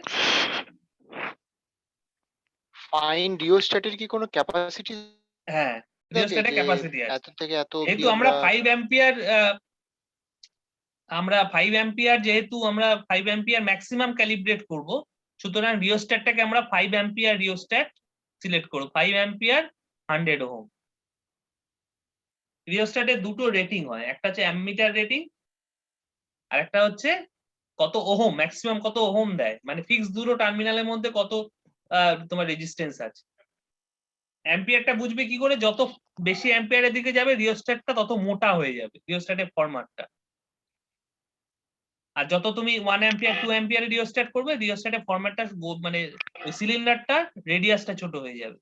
ফাইন রিওস্ট্যাটের কি কোনো ক্যাপাসিটি হ্যাঁ, রিওস্ট্যাটের ক্যাপাসিটি আছে। এত থেকে এত যেহেতু আমরা 5 অ্যাম্পিয়ার যেহেতু আমরা 5 অ্যাম্পিয়ার ম্যাক্সিমাম ক্যালিব্রেট করব, সুতরাং রিওস্ট্যাটটাকে আমরা 5 অ্যাম্পিয়ার রিওস্ট্যাট সিলেক্ট করব। 5 অ্যাম্পিয়ার 100 ওহম। রিওস্ট্যাটের দুটো রেটিং হয়, একটা হচ্ছে অ্যামমিটার রেটিং, আর একটা হচ্ছে কত ওহম, ম্যাক্সিমাম কত ওহম দেয়, মানে ফিক্স দুটো টার্মিনালের মধ্যে কত তোমার রেজিস্ট্যান্স আছে। অ্যাম্পিয়ারটা বুঝবে কি করে, যত বেশি অ্যাম্পিয়ারের দিকে যাবে রিওস্ট্যাটটা তত মোটা হয়ে যাবে, রিওস্ট্যাটের ফরম্যাটটা। আর যত তুমি 1 অ্যাম্পিয়ার 2 অ্যাম্পিয়ারে রিওস্ট্যাট করবে, রিওস্ট্যাটের ফরম্যাটটা মানে ওই সিলিন্ডারটা রেডিয়াসটা ছোট হয়ে যাবে,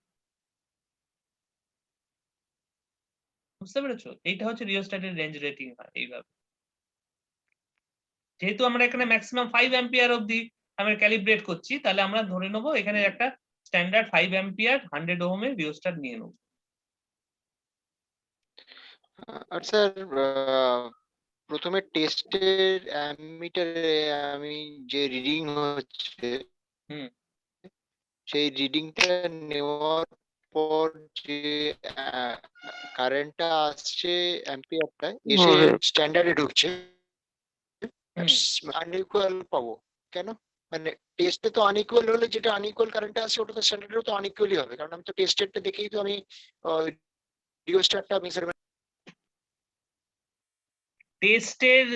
বুঝতে পেরেছো? এইটা হচ্ছে রিওস্ট্যাটের রেঞ্জ রেটিং হয় এইভাবে। যেহেতু আমরা এখানে ম্যাক্সিমাম 5 অ্যাম্পিয়ার অবধি আমরা ক্যালিব্রেট করছি, তাহলে আমরা ধরে নেবো এখানে একটা স্ট্যান্ডার্ড 5 অ্যাম্পিয়ার 100 ওহমের রিওস্ট্যাট নিয়ে নেবো। আর স্যার প্রথমে টেস্টের অ্যামিটারে আমি যে রিডিং হচ্ছে হুম। সেই রিডিংটা নেওয়ার পর যে কারেন্টটা আসছে অ্যাম্পিয়ারটা এসে স্ট্যান্ডার্ডে ঢুকছে, আনইকুয়াল পাবো কেন? মানে টেস্টে তো আনইকুয়াল হলে যেটা আনইকুয়াল কারেন্ট আসছে ওটা তো স্ট্যান্ডার্ডেও তো আনইকুয়ালই হবে, কারণ আমি তো টেস্টেরটা দেখেই তো আমি রিওস্ট্যাটটা মেজারমেন্ট। টেস্টের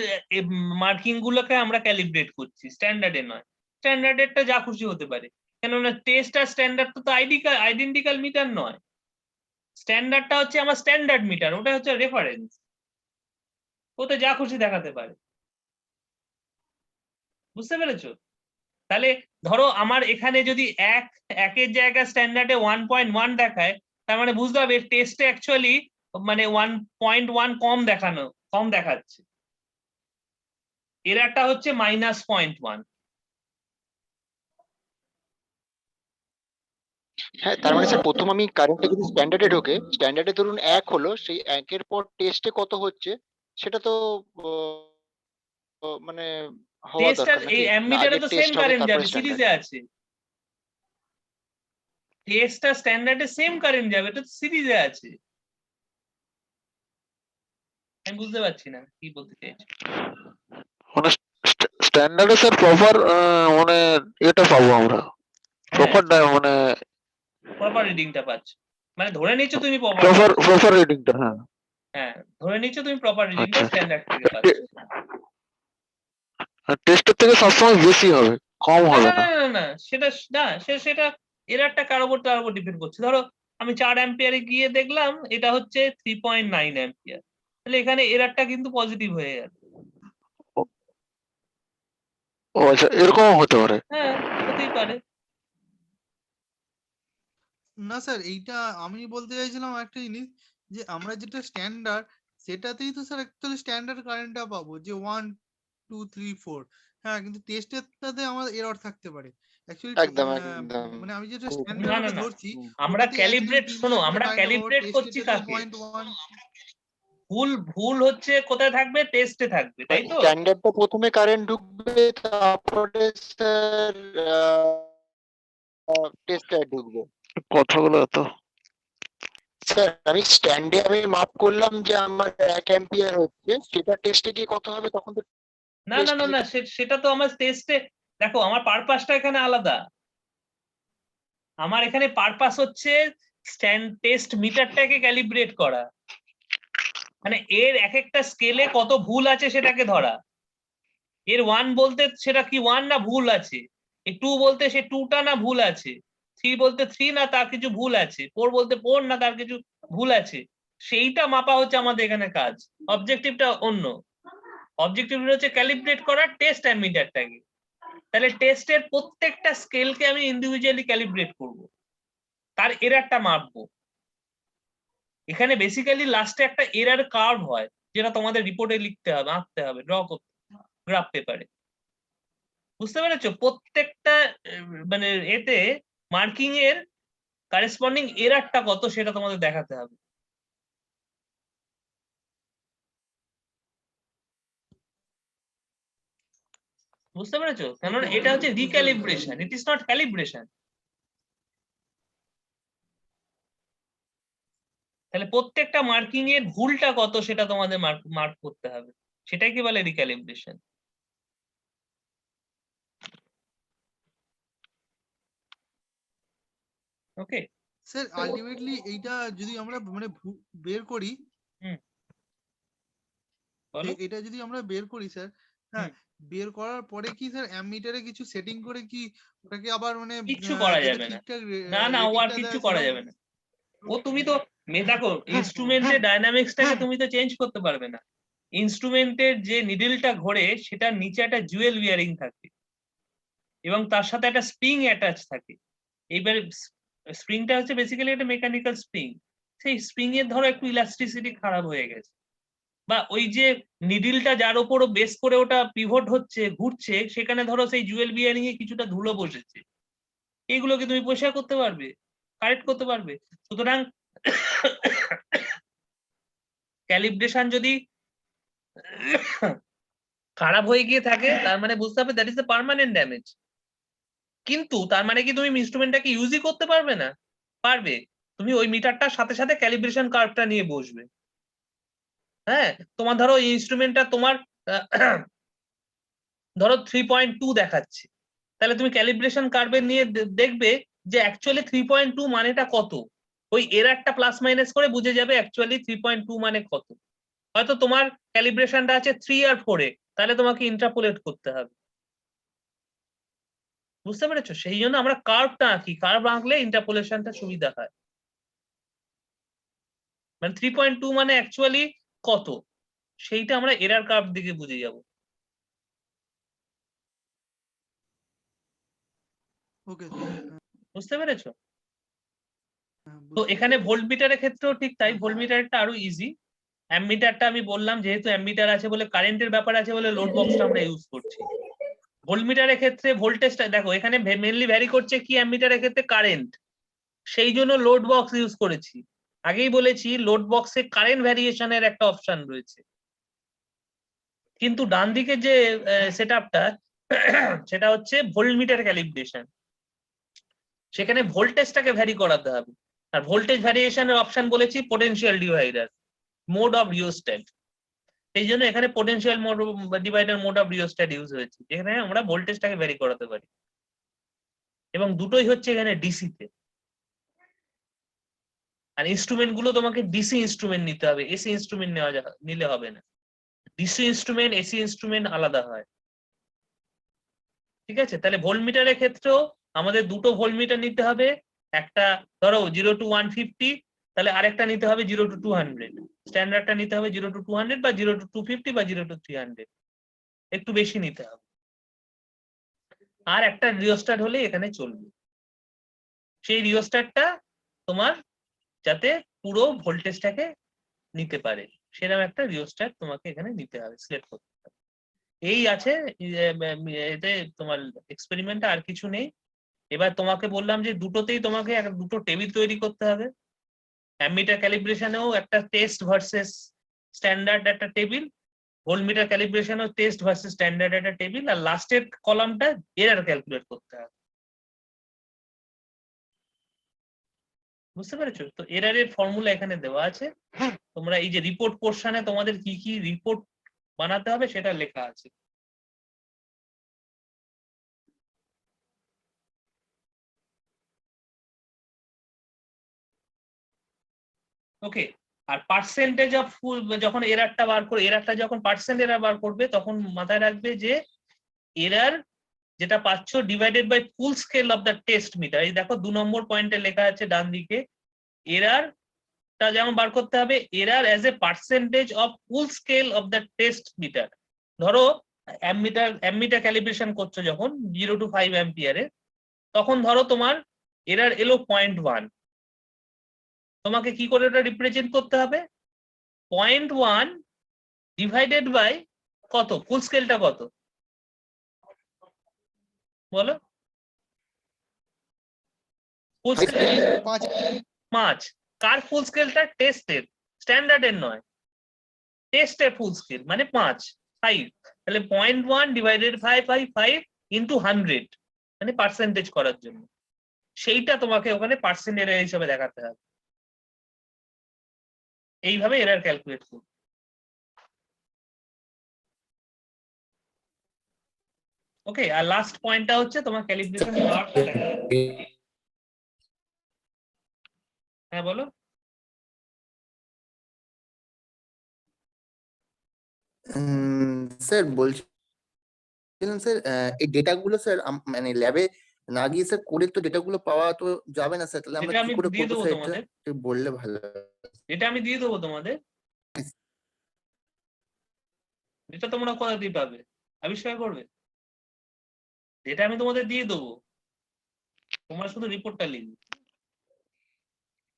মার্কিং গুলোকে আমরা ক্যালিব্রেট করছি, স্ট্যান্ডার্ডে নয়। স্ট্যান্ডার্ডেরটা যা খুশি হতে পারে, কেননা টেস্ট আর স্ট্যান্ডার্ড তো আইডেন্টিক্যাল মিটার নয়। স্ট্যান্ডার্ডটা হচ্ছে আমার স্ট্যান্ডার্ড মিটার, ওটা হচ্ছে রেফারেন্স, ওতে যা খুশি দেখাতে পারে, বুঝতে পেরেছো? তাহলে ধরো আমার এখানে যদি একের জায়গায় স্ট্যান্ডার্ডে 1.1 দেখায়, তার মানে বুঝতে হবে টেস্টে অ্যাকচুয়ালি মানে 1.1 কম দেখাচ্ছে। এর একটা হচ্ছে -0.1। হ্যাঁ, তার মানে স্যার প্রথম আমি কারেন্টটা যদি স্ট্যান্ডার্ডে ঢোকে, স্ট্যান্ডার্ডে ধরুন 1 হলো, সেই 1-এর পর টেস্টে কত হচ্ছে সেটা তো মানে হওয়া টেস্ট আর দরকার এই নাকি? না অ্যামিটারে আগে তো সেম টেস্ট হবে কারেন্ট তারপরে যাবে, স্ট্যান্ডার্ড? সিরিজে আছে। টেস্ট আর স্ট্যান্ডার্ডে সেম কারেন্ট যাবে, এটা তো সিরিজে আছে। আমি বুঝতে পারছি না কি বলতে চাইছো। মানে স্ট্যান্ডার্ডে স্যার প্রপার মানে এটা পাবো আমরা, প্রপার মানে প্রপার রিডিংটা পাচ্ছ, মানে ধরে নিচ্ছ তুমি প্রপার, প্রপার রিডিংটা। হ্যাঁ হ্যাঁ ধরে নিচ্ছ তুমি প্রপার রিডিংটা আচ্ছা। স্ট্যান্ডার্ড থেকে পাচ্ছ। টেস্টের থেকে সবসময় বেশি হবে, কম না হবে না না। না না না, সেটা এরারটা কার উপর ডিপেন্ড করছে। ধরো আমি 4 অ্যাম্পিয়ারে গিয়ে দেখলাম এটা হচ্ছে 3.9 অ্যাম্পিয়ার, তাহলে এখানে এরারটা কিন্তু পজিটিভ হয়ে গেল। ও আচ্ছা, এরকমও হতে পারে। হ্যাঁ, হতেই পারে। না স্যার, এইটা আমি বলতে চাইছিলাম একটা জিনিস, যে আমরা যেটা স্ট্যান্ডার্ড সেটাতেই তো স্যার অ্যাকচুয়ালি স্ট্যান্ডার্ড কারেন্টটা পাবো, যে 1 2 3 4। হ্যাঁ, কিন্তু টেস্টেরটাতে আমার এরর থাকতে পারে অ্যাকচুয়ালি। একদম একদম। মানে আমি যেটা না স্ট্যান্ডার্ড না না, ধরছি আমরা ওটাতে ক্যালিব্রেট, শোনো, আমরা ক্যালিব্রেট করছি কাকে? 0.1। ভুল হচ্ছে কোথায় থাকবে, টেস্টে থাকবে, তাই তো? স্ট্যান্ডার্ডটা প্রথমে কারেন্ট ঢুকবে, তারপরে স্যার টেস্টে ঢুকবে। কথাগুলো তো স্যার আমি স্ট্যান্ডে আমি মাপ করলাম যে আমার 1 অ্যাম্পিয়ার হচ্ছে, সেটা টেস্টে গিয়ে কত হবে তখন তো না না না না, সেটা তো আমার টেস্টে দেখো আমার পারপাসটা এখানে আলাদা। আমার এখানে পারপাস হচ্ছে টেস্ট মিটারটাকে ক্যালিব্রেট করা, মানে এর এক একটা স্কেলে কত ভুল আছে সেটাকে ধরা। এর 1 বলতে সেটা কি 1 না ভুল আছে, এর 2 বলতে সে 2টা না ভুল আছে, 3 বলতে 3 না তার কিছু ভুল আছে, 4 বলতে 4 না তার কিছু ভুল আছে, সেইটা মাপা হচ্ছে আমাদের এখানে কাজ। অবজেক্টিভটা অন্য, অবজেক্টিভ হচ্ছে ক্যালিব্রেট করা টেস্ট অ্যামিটারটাকে। তাহলে টেস্টের প্রত্যেকটা স্কেলকে আমি ইন্ডিভিজুয়ালি ক্যালিব্রেট করব, তার এরারটা মাপবো। এখানে বেসিক্যালি লাস্টে একটা এরার কার্ভ হয়, যেটা তোমাদের রিপোর্টে লিখতে হবে, আঁকতে হবে, ড্র করতে গ্রাফ পেপারে। বুঝতে পেরেছো? প্রত্যেকটা মানে এতে মার্কিং এর কারেসপন্ডিং এরারটা কত সেটা তোমাদের দেখাতে হবে। বুঝতে পেরেছো? কেননা এটা হচ্ছে recalibration, it is not calibration. তাহলে প্রত্যেকটা মার্কিং এর ভুলটা কত সেটা তোমাদের মার্ক করতে হবে, সেটাই কি বলে রিক্যালিব্রেশন। ওকে স্যার আলটিমেটলি এইটা যদি আমরা মানে বের করি, বলো। এটা যদি আমরা বের করি স্যার, হ্যাঁ, বের করার পরে কি স্যার অ্যামিটারে কিছু সেটিং করে কি ওটাকে আবার মানে কিচ্ছু করা যাতে যাবে না। ঠিকঠাক না না, ও আর রেটিংটা কিচ্ছু দেয় করা সেরকম? যাবে না। ও তুমি তো দেখো ইনস্ট্রুমেন্টের ডায়নামিক্সটাকে তুমি তো চেঞ্জ করতে পারবে না। ইনস্ট্রুমেন্টের যে নিডলটা ঘোরে সেটার নিচে একটা জুয়েল বিয়ারিং থাকে এবং তার সাথে একটা স্প্রিং অ্যাটাচ থাকে। এইবার স্প্রিংটা হচ্ছে বেসিক্যালি একটা মেকানিক্যাল স্প্রিং। সেই স্প্রিং এর ধরো একটু ইলাস্টিসিটি খারাপ হয়ে গেছে, বা ওই যে নিডলটা যার উপর বেস করে ওটা পিভট হচ্ছে ঘুরছে, সেখানে ধরো সেই জুয়েল বিয়ারিং এ কিছুটা ধুলো বসেছে, এইগুলোকে তুমি পরিষ্কার করতে পারবে, কারেক্ট করতে পারবে। সুতরাং ক্যালিব্রেশন যদি খারাপ হয়ে গিয়ে থাকে তার মানে বুঝতে হবে that is the permanent damage. কিন্তু তার মানে কি তুমি ইনস্ট্রুমেন্টটাকে ইউজই করতে পারবে না? পারবে। তুমি ওই মিটারটার সাথে সাথে ক্যালিব্রেশন কার্ভটা নিয়ে বসবে। হ্যাঁ, তোমার ধরো ইনস্ট্রুমেন্টটা তোমার ধরো 3.2 দেখাচ্ছে, তাহলে তুমি ক্যালিব্রেশন কার্ভে নিয়ে দেখবে যে অ্যাকচুয়ালি 3.2 মানেটা কত। ওই এরারটা প্লাস মাইনাস করে বুঝে যাবে অ্যাকচুয়ালি 3.2 মানে কত। হয়তো তোমার ক্যালিব্রেশনটা আছে 3 আর 4 এ, তাহলে তোমাকে ইন্টারপোলেট করতে হবে। বুঝতে পেরেছো? সেই জন্য আমরা কার্ভটা আঁকি, কার্ভ আঁকলে ইন্টারপোলেশনটা সুবিধা হয়। মানে 3.2 মানে অ্যাকচুয়ালি কত, সেইটা আমরা এরার কার্ভ দিকে বুঝে যাব। ওকে, বুঝতে পেরেছো? তো এখানে ভোল্টমিটারের ক্ষেত্রেও ঠিক তাই, ভোল্টমিটারটা আরো ইজি। অ্যামমিটারটা আমি বললাম যেহেতু অ্যামমিটার আছে বলে, কারেন্টের ব্যাপার আছে বলে লোড বক্সটা আমরা ইউজ করছি। ভোল্টমিটারের ক্ষেত্রে ভোল্টেজটা দেখো এখানে মেইনলি ভ্যারি করছে কি, অ্যামমিটারের ক্ষেত্রে কারেন্ট, সেই জন্য লোড বক্স ইউজ করেছি। আগেই বলেছি লোড বক্সে কারেন্ট ভ্যারিয়েশনের একটা অপশন রয়েছে, কিন্তু ডান দিকে যে সেটআপটা সেটা হচ্ছে ভোল্টমিটার ক্যালিব্রেশন, সেখানে ভোল্টেজটাকে ভ্যারি করাতে হবে। আর ভোল্টেজ ভ্যারিয়েশনের অপশন বলেছি potential divider, mode of rheostat. সেই জন্য এখানে potential mode divider, mode of rheostat use হয়েছে, যেখানে আমরা ভোল্টেজটাকে ভ্যারি করাতে পারি। এবং দুটোই হচ্ছে এখানে ডিসি তে। আর ইনস্ট্রুমেন্ট গুলো তোমাকে ডিসি ইনস্ট্রুমেন্ট নিতে হবে, এসি ইনস্ট্রুমেন্ট নিলে হবে না। ডিসি ইনস্ট্রুমেন্ট এসি ইনস্ট্রুমেন্ট আলাদা হয়। ঠিক আছে? তাহলে ভোল্টমিটারের ক্ষেত্রেও আমাদের দুটো ভোল্টমিটার নিতে হবে, একটা ধরো 0 to 150, তাহলে আরেকটা নিতে হবে 0 to 200। স্ট্যান্ডার্ডটা নিতে হবে 0 to 200 বা 0 to 250 বা 0 to 300, একটু বেশি নিতে হবে। আর একটা রিওস্ট্যাট হলে এখানে চলবে। সেই রিওস্ট্যাটটা তোমার যাতে পুরো ভোল্টেজটাকে নিতে পারে, সেরকম একটা রিওস্ট্যাট তোমাকে এখানে নিতে হবে, সিলেক্ট করতে হবে। এই আছে এতে তোমার এক্সপেরিমেন্টে, আর কিছু নেই। এবার তোমাকে বললাম যে দুটোতেই তোমাকে দুটো টেবিল তৈরি করতে হবে। অ্যামমিটার ক্যালিব্রেশনেও একটা টেস্ট ভার্সেস স্ট্যান্ডার্ড একটা টেবিল, ভোল্টমিটার ক্যালিব্রেশনেও টেস্ট ভার্সেস স্ট্যান্ডার্ড একটা টেবিল, আর লাস্টের কলামটা এরার ক্যালকুলেট করতে হবে। বুঝতে পেরেছো? তো এরারের ফর্মুলা এখানে দেওয়া আছে। তোমরা এই যে রিপোর্ট পোর্শনে তোমাদের কি কি রিপোর্ট বানাতে হবে সেটা লেখা আছে। ওকে, আর পার্সেন্টেজ অফ ফুল যখন এরারটা বার করে, এরারটা যখন পার্সেন্ট এরার বার করবে তখন মাথায় রাখবে যে এরার যেটা পাচ্ছ divided by full scale of the test meter. এই দেখো 2 নম্বর পয়েন্টে লেখা আছে ডান দিকে, এরারটা যেমন বার করতে হবে error as a percentage of full scale of the test meter. ধরো অ্যামমিটার ক্যালিব্রেশন করছো যখন 0 to 5 অ্যাম্পিয়ারে, তখন ধরো তোমার এরার এলো 0.1, তোমাকে কি করে ওটা রিপ্রেজেন্ট করতে হবে? 0.1 ডিভাইডেড বাই কত, ফুল স্কেলটা কত বলো? ফুল স্কেল 5। কার ফুল স্কেলটা? টেস্টের, স্ট্যান্ডার্ডের নয়, টেস্টের ফুল স্কেল মানে 5 তাহলে 0.1 ডিভাইডেড বাই 5 ইন্টু 100 মানে পার্সেন্টেজ করার জন্য, সেইটা তোমাকে ওখানে পার্সেন্ট এরার হিসেবে দেখাতে হবে। এইভাবে এরার ক্যালকুলেট করবে। ওকে, আর লাস্ট পয়েন্টটা হচ্ছে তোমার ক্যালিব্রেশন মার্কটা দেখা যাবে। হ্যাঁ বলো। স্যার বলছিলাম স্যার, এই ডেটাগুলো স্যার মানে ল্যাবে না গিয়ে স্যার করে তো ডেটাগুলো পাওয়া তো যাবে না স্যার, তাহলে আমরা এটা কি আমি করে দিয়ে করবো দেবো স্যার? এটা তোমাদের, একটু বললে ভালো হয়। এটা আমি দিয়ে দেবো তোমাদের, এটা তোমরা কোথা দিয়ে পাবে? আবিষ্কার করবে? এটা আমি তোমাদের দিয়ে দেবো, তোমরা শুধু রিপোর্টটা লিখবে।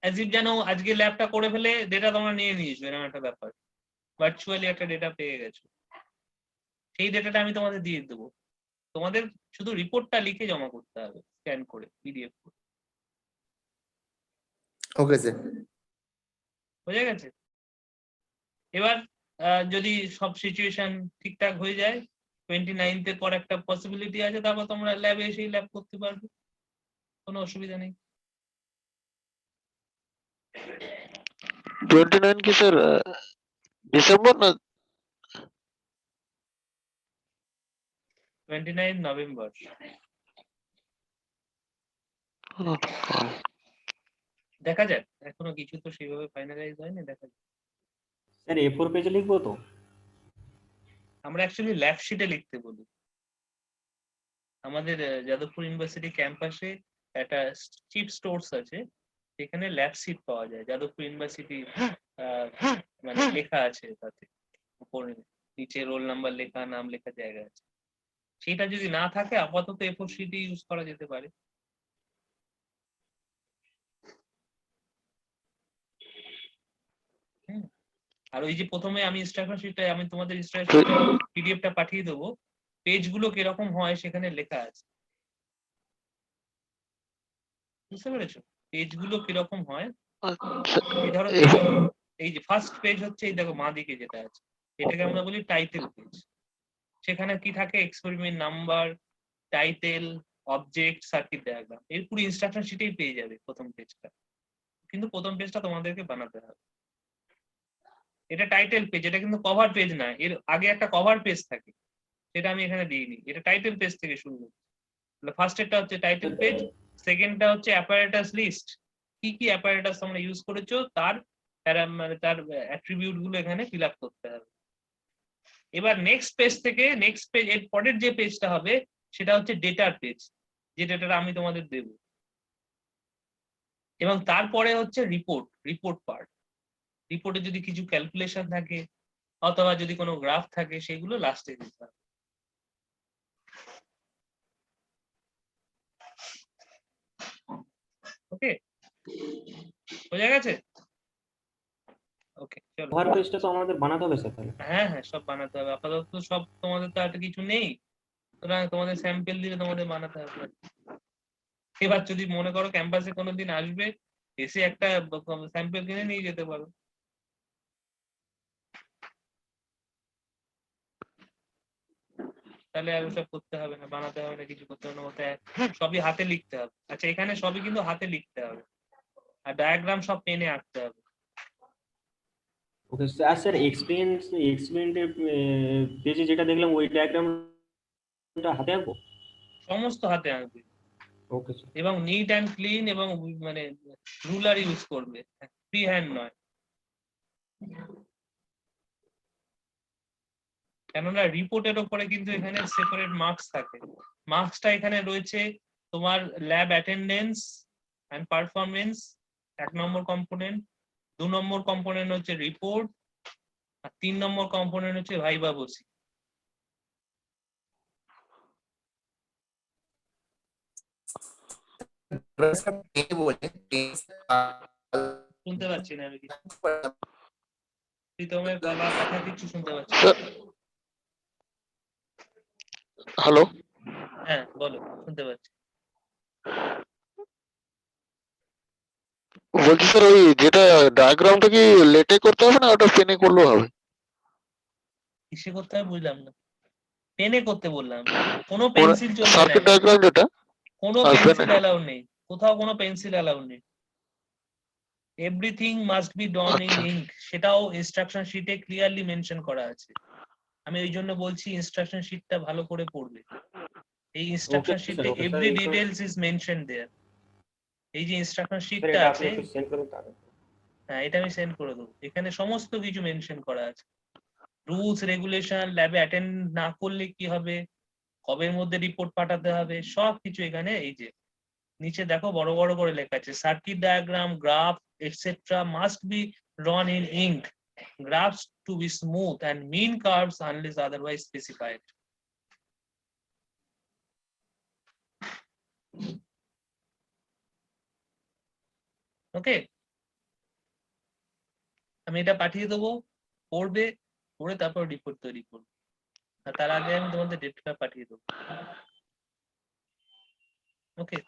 অ্যাজ ইফ যেন আজকে ল্যাবটা করে ফেলে ডেটা তোমরা নিয়ে নিয়েছো, এরকম একটা ব্যাপার, ভার্চুয়ালি একটা ডেটা পেয়ে গেছো, সেই ডেটাটা আমি তোমাদের দিয়ে দেবো, তোমাদের শুধু রিপোর্টটা লিখে জমা করতে হবে স্ক্যান করে পিডিএফ করে। Okay sir. বোঝা গেছে? এবার যদি সব সিচুয়েশন ঠিকঠাক হয়ে যায় 29th এর পর একটা পসিবিলিটি আছে, তারপর তোমরা ল্যাবে এসেই ল্যাব করতে পারবে, কোনো অসুবিধা নেই। 29 কি স্যার ডিসেম্বর না? 29 নভেম্বর। দেখা যাক, এখনো কিছু তো সেইভাবে ফাইনালাইজ হয়নি, দেখা যাক। স্যার A4 পেজে লিখবো তো? আমরা অ্যাকচুয়ালি ল্যাব শিটে লিখতে বলি। আমাদের যাদবপুর ইউনিভার্সিটি ক্যাম্পাসে একটা চিপ স্টোরস আছে, সেখানে ল্যাব শিট পাওয়া যায়, যাদবপুর ইউনিভার্সিটি মানে লেখা আছে তাতে, উপরে নিচে রোল নাম্বার লেখা, নাম লেখা জায়গা আছে। সেটা যদি না থাকে আপাতত A4 শিটই ইউজ করা যেতে পারে। আর ওই যে প্রথমে আমি ইনস্ট্রাকশন শিটে আমি তোমাদের ইনস্ট্রাকশন পিডিএফটা পাঠিয়ে দেবো, পেজগুলো কিরকম হয় সেখানে লেখা আছে, বুঝতে পেরেছো? পেজগুলো কিরকম হয়, এই ধরো এই যে ফার্স্ট পেজ হচ্ছে, এই দেখো বাঁ দিকে যেটা আছে, এটাকে আমরা বলি টাইটেল পেজ। সেখানে কি থাকে? Experiment number, title, object, circuit diagram, এর পুরো ইনস্ট্রাকশন শিটেই পেয়ে যাবে প্রথম পেজটা, কিন্তু প্রথম পেজটা তোমাদেরকে বানাতে হবে। এটা টাইটেল পেজ, এটা কিন্তু কভার পেজ না, এর আগে একটা কভার পেজ থাকে, সেটা আমি এখানে দিইনি, এটা টাইটেল পেজ থেকে শুরু হচ্ছে। ফার্স্ট এরটা হচ্ছে টাইটেল পেজ, সেকেন্ডটা হচ্ছে অ্যাপারেটাস লিস্ট, কি কি অ্যাপারেটাস তোমরা ইউজ করেছো তার মানে তার অ্যাট্রিবিউট গুলো এখানে ফিল আপ করতে হবে। এবার নেক্সট পেজ থেকে নেক্সট পেজ, এর পরের যে পেজটা হবে সেটা হচ্ছে ডেটার পেজ, যে ডেটাটা আমি তোমাদের দেব। এবং তারপরে হচ্ছে রিপোর্ট পার্ট। রিপোর্টে যদি কিছু ক্যালকুলেশন থাকে অথবা যদি কোনো গ্রাফ থাকে সেগুলো লাস্টে দিতে হবে। ওকে, বোঝা গেছে? ওকে চলো। কভার পেজটা তো আমাদের বানাতে হবে স্যার তাহলে? হ্যাঁ হ্যাঁ, সব বানাতে হবে, আপাতত সব তোমাদের তো আর কিছু নেই, সুতরাং তোমাদের স্যাম্পল দিলে তোমাদের বানাতে হবে। এবার যদি মনে করো ক্যাম্পাসে কোনোদিন আসবে, এসে একটা স্যাম্পল কিনে নিয়ে যেতে পারো। তাহলে আর ওসব করতে হবে না, বানাতে হবে না, কিছু করতে হবে না, ওটা সবই হাতে লিখতে হবে। আচ্ছা, এখানে সবই কিন্তু হাতে লিখতে হবে, আর ডায়াগ্রাম সব পেনে আঁকতে হবে। Okay sir. স্যার এক্সপেরিমেন্টের পেজে যেটা দেখলাম ওই ডায়াগ্রামটা হাতে আঁকবো? সমস্ত হাতে আঁকবে, ওকে স্যার। এবং নিট অ্যান্ড ক্লিন, এবং মানে রুলার ইউজ করবে, ফ্রি হ্যান্ড নয়। কেননা রিপোর্টের ওপরে কিন্তু এখানে সেপারেট মার্কস থাকে। মার্কসটা এখানে রয়েছে তোমার lab attendance and performance 1 number component, 2 number component হচ্ছে রিপোর্ট, আর 3 নম্বর কম্পোনেন্ট হচ্ছে ভাইবা বসি। বলে শুনতে পাচ্ছি না আমি কিছু, প্রীতমের গলা কথা কিছু শুনতে পাচ্ছি না। স্যার হ্যালো, হ্যাঁ বলো, শুনতে পাচ্ছি। বলছি স্যার ওই যেটা ডায়াগ্রামটা কি লেটে করতে হবে না ওটা পেনে করলেও হবে? কিসে করতে হবে বুঝলাম না। পেনে করতে বললাম, কোনো পেন্সিল চলবে না সার্কিট এখানে। ডায়াগ্রাম যেটা কোনো আর পেন্সিল পেনে। অ্যালাউ নেই, কোথাও কোনো পেন্সিল অ্যালাউ নেই। Everything must be done in আচ্ছা। ইঙ্ক, সেটাও ইনস্ট্রাকশন শিটে ক্লিয়ারলি মেনশন করা আছে। আমি ওই জন্য বলছি ইনস্ট্রাকশন শিটটা ভালো করে পড়বে। এই ইনস্ট্রাকশন Okay, শিটে sir, okay, sir, every sir. Details is mention দেয়ার। এই যে ইনস্ট্রাকশন স্যার শিটটা এটা আপনি আছে, একটু সেন্ড করুন তাহলে। হ্যাঁ এটা আমি সেন্ড করে দেবো। এখানে সমস্ত কিছু মেনশন করা আছে, রুলস রেগুলেশন, ল্যাবে অ্যাটেন্ড না করলে কি হবে, কবের মধ্যে রিপোর্ট পাঠাতে হবে, সব কিছু এখানে এই যে নিচে দেখো বড় বড় করে লেখা আছে। Circuit diagram, graph etcetera must be drawn in ink, graphs to be smooth and mean curves unless otherwise specified. ওকে, আমি এটা পাঠিয়ে দেবো, পড়বে, পড়ে তারপর রিপোর্ট তৈরি করবে। আর তার আগে আমি তোমাদের ডেটটা পাঠিয়ে দেবো। ওকে,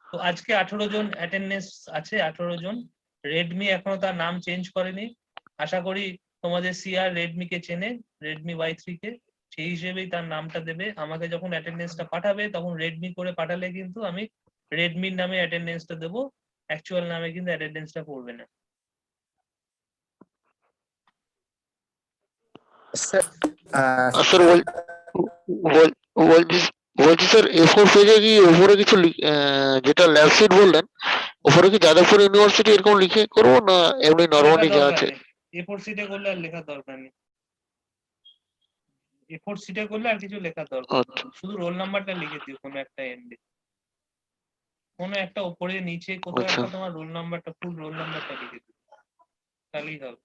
তো আজকে 18 জন অ্যাটেন্ডেন্স আছে, 18 জন। রেডমি এখনো তার নাম চেঞ্জ করেনি। আশা করি তোমাদের সিআর রেডমি কে চেনে, রেডমি Y3 কে, সেই হিসেবেই তার নামটা দেবে। আমাকে যখন অ্যাটেন্ডেন্সটা পাঠাবে তখন রেডমি করে পাঠালে কিন্তু আমি রেডমির নামে অ্যাটেন্ডেন্সটা দেবো, অ্যাকচুয়াল নামে কিন্তু অ্যাটেন্ডেন্সটা পড়বে না। স্যার স্যার বলছি বলছি স্যার A4 পেজে কি উপরে কিছু যেটা ল্যাব শিট বললেন উপরে কি যাদবপুর ইউনিভার্সিটি এরকম লিখে করবো না এমনি নরমালি যা আছে? A4 শিটে করলে আর লেখার দরকার নেই, A4 শিটে করলে আর কিছু লেখার দরকার নেই। আচ্ছা শুধু রোল নাম্বারটা লিখে দিও কোনো একটা এন্ডে, কোনো একটা উপরে নিচে কোথাও আচ্ছা একটা তোমার রোল নাম্বারটা, ফুল রোল নাম্বারটা লিখে দিও, তাহলেই হবে।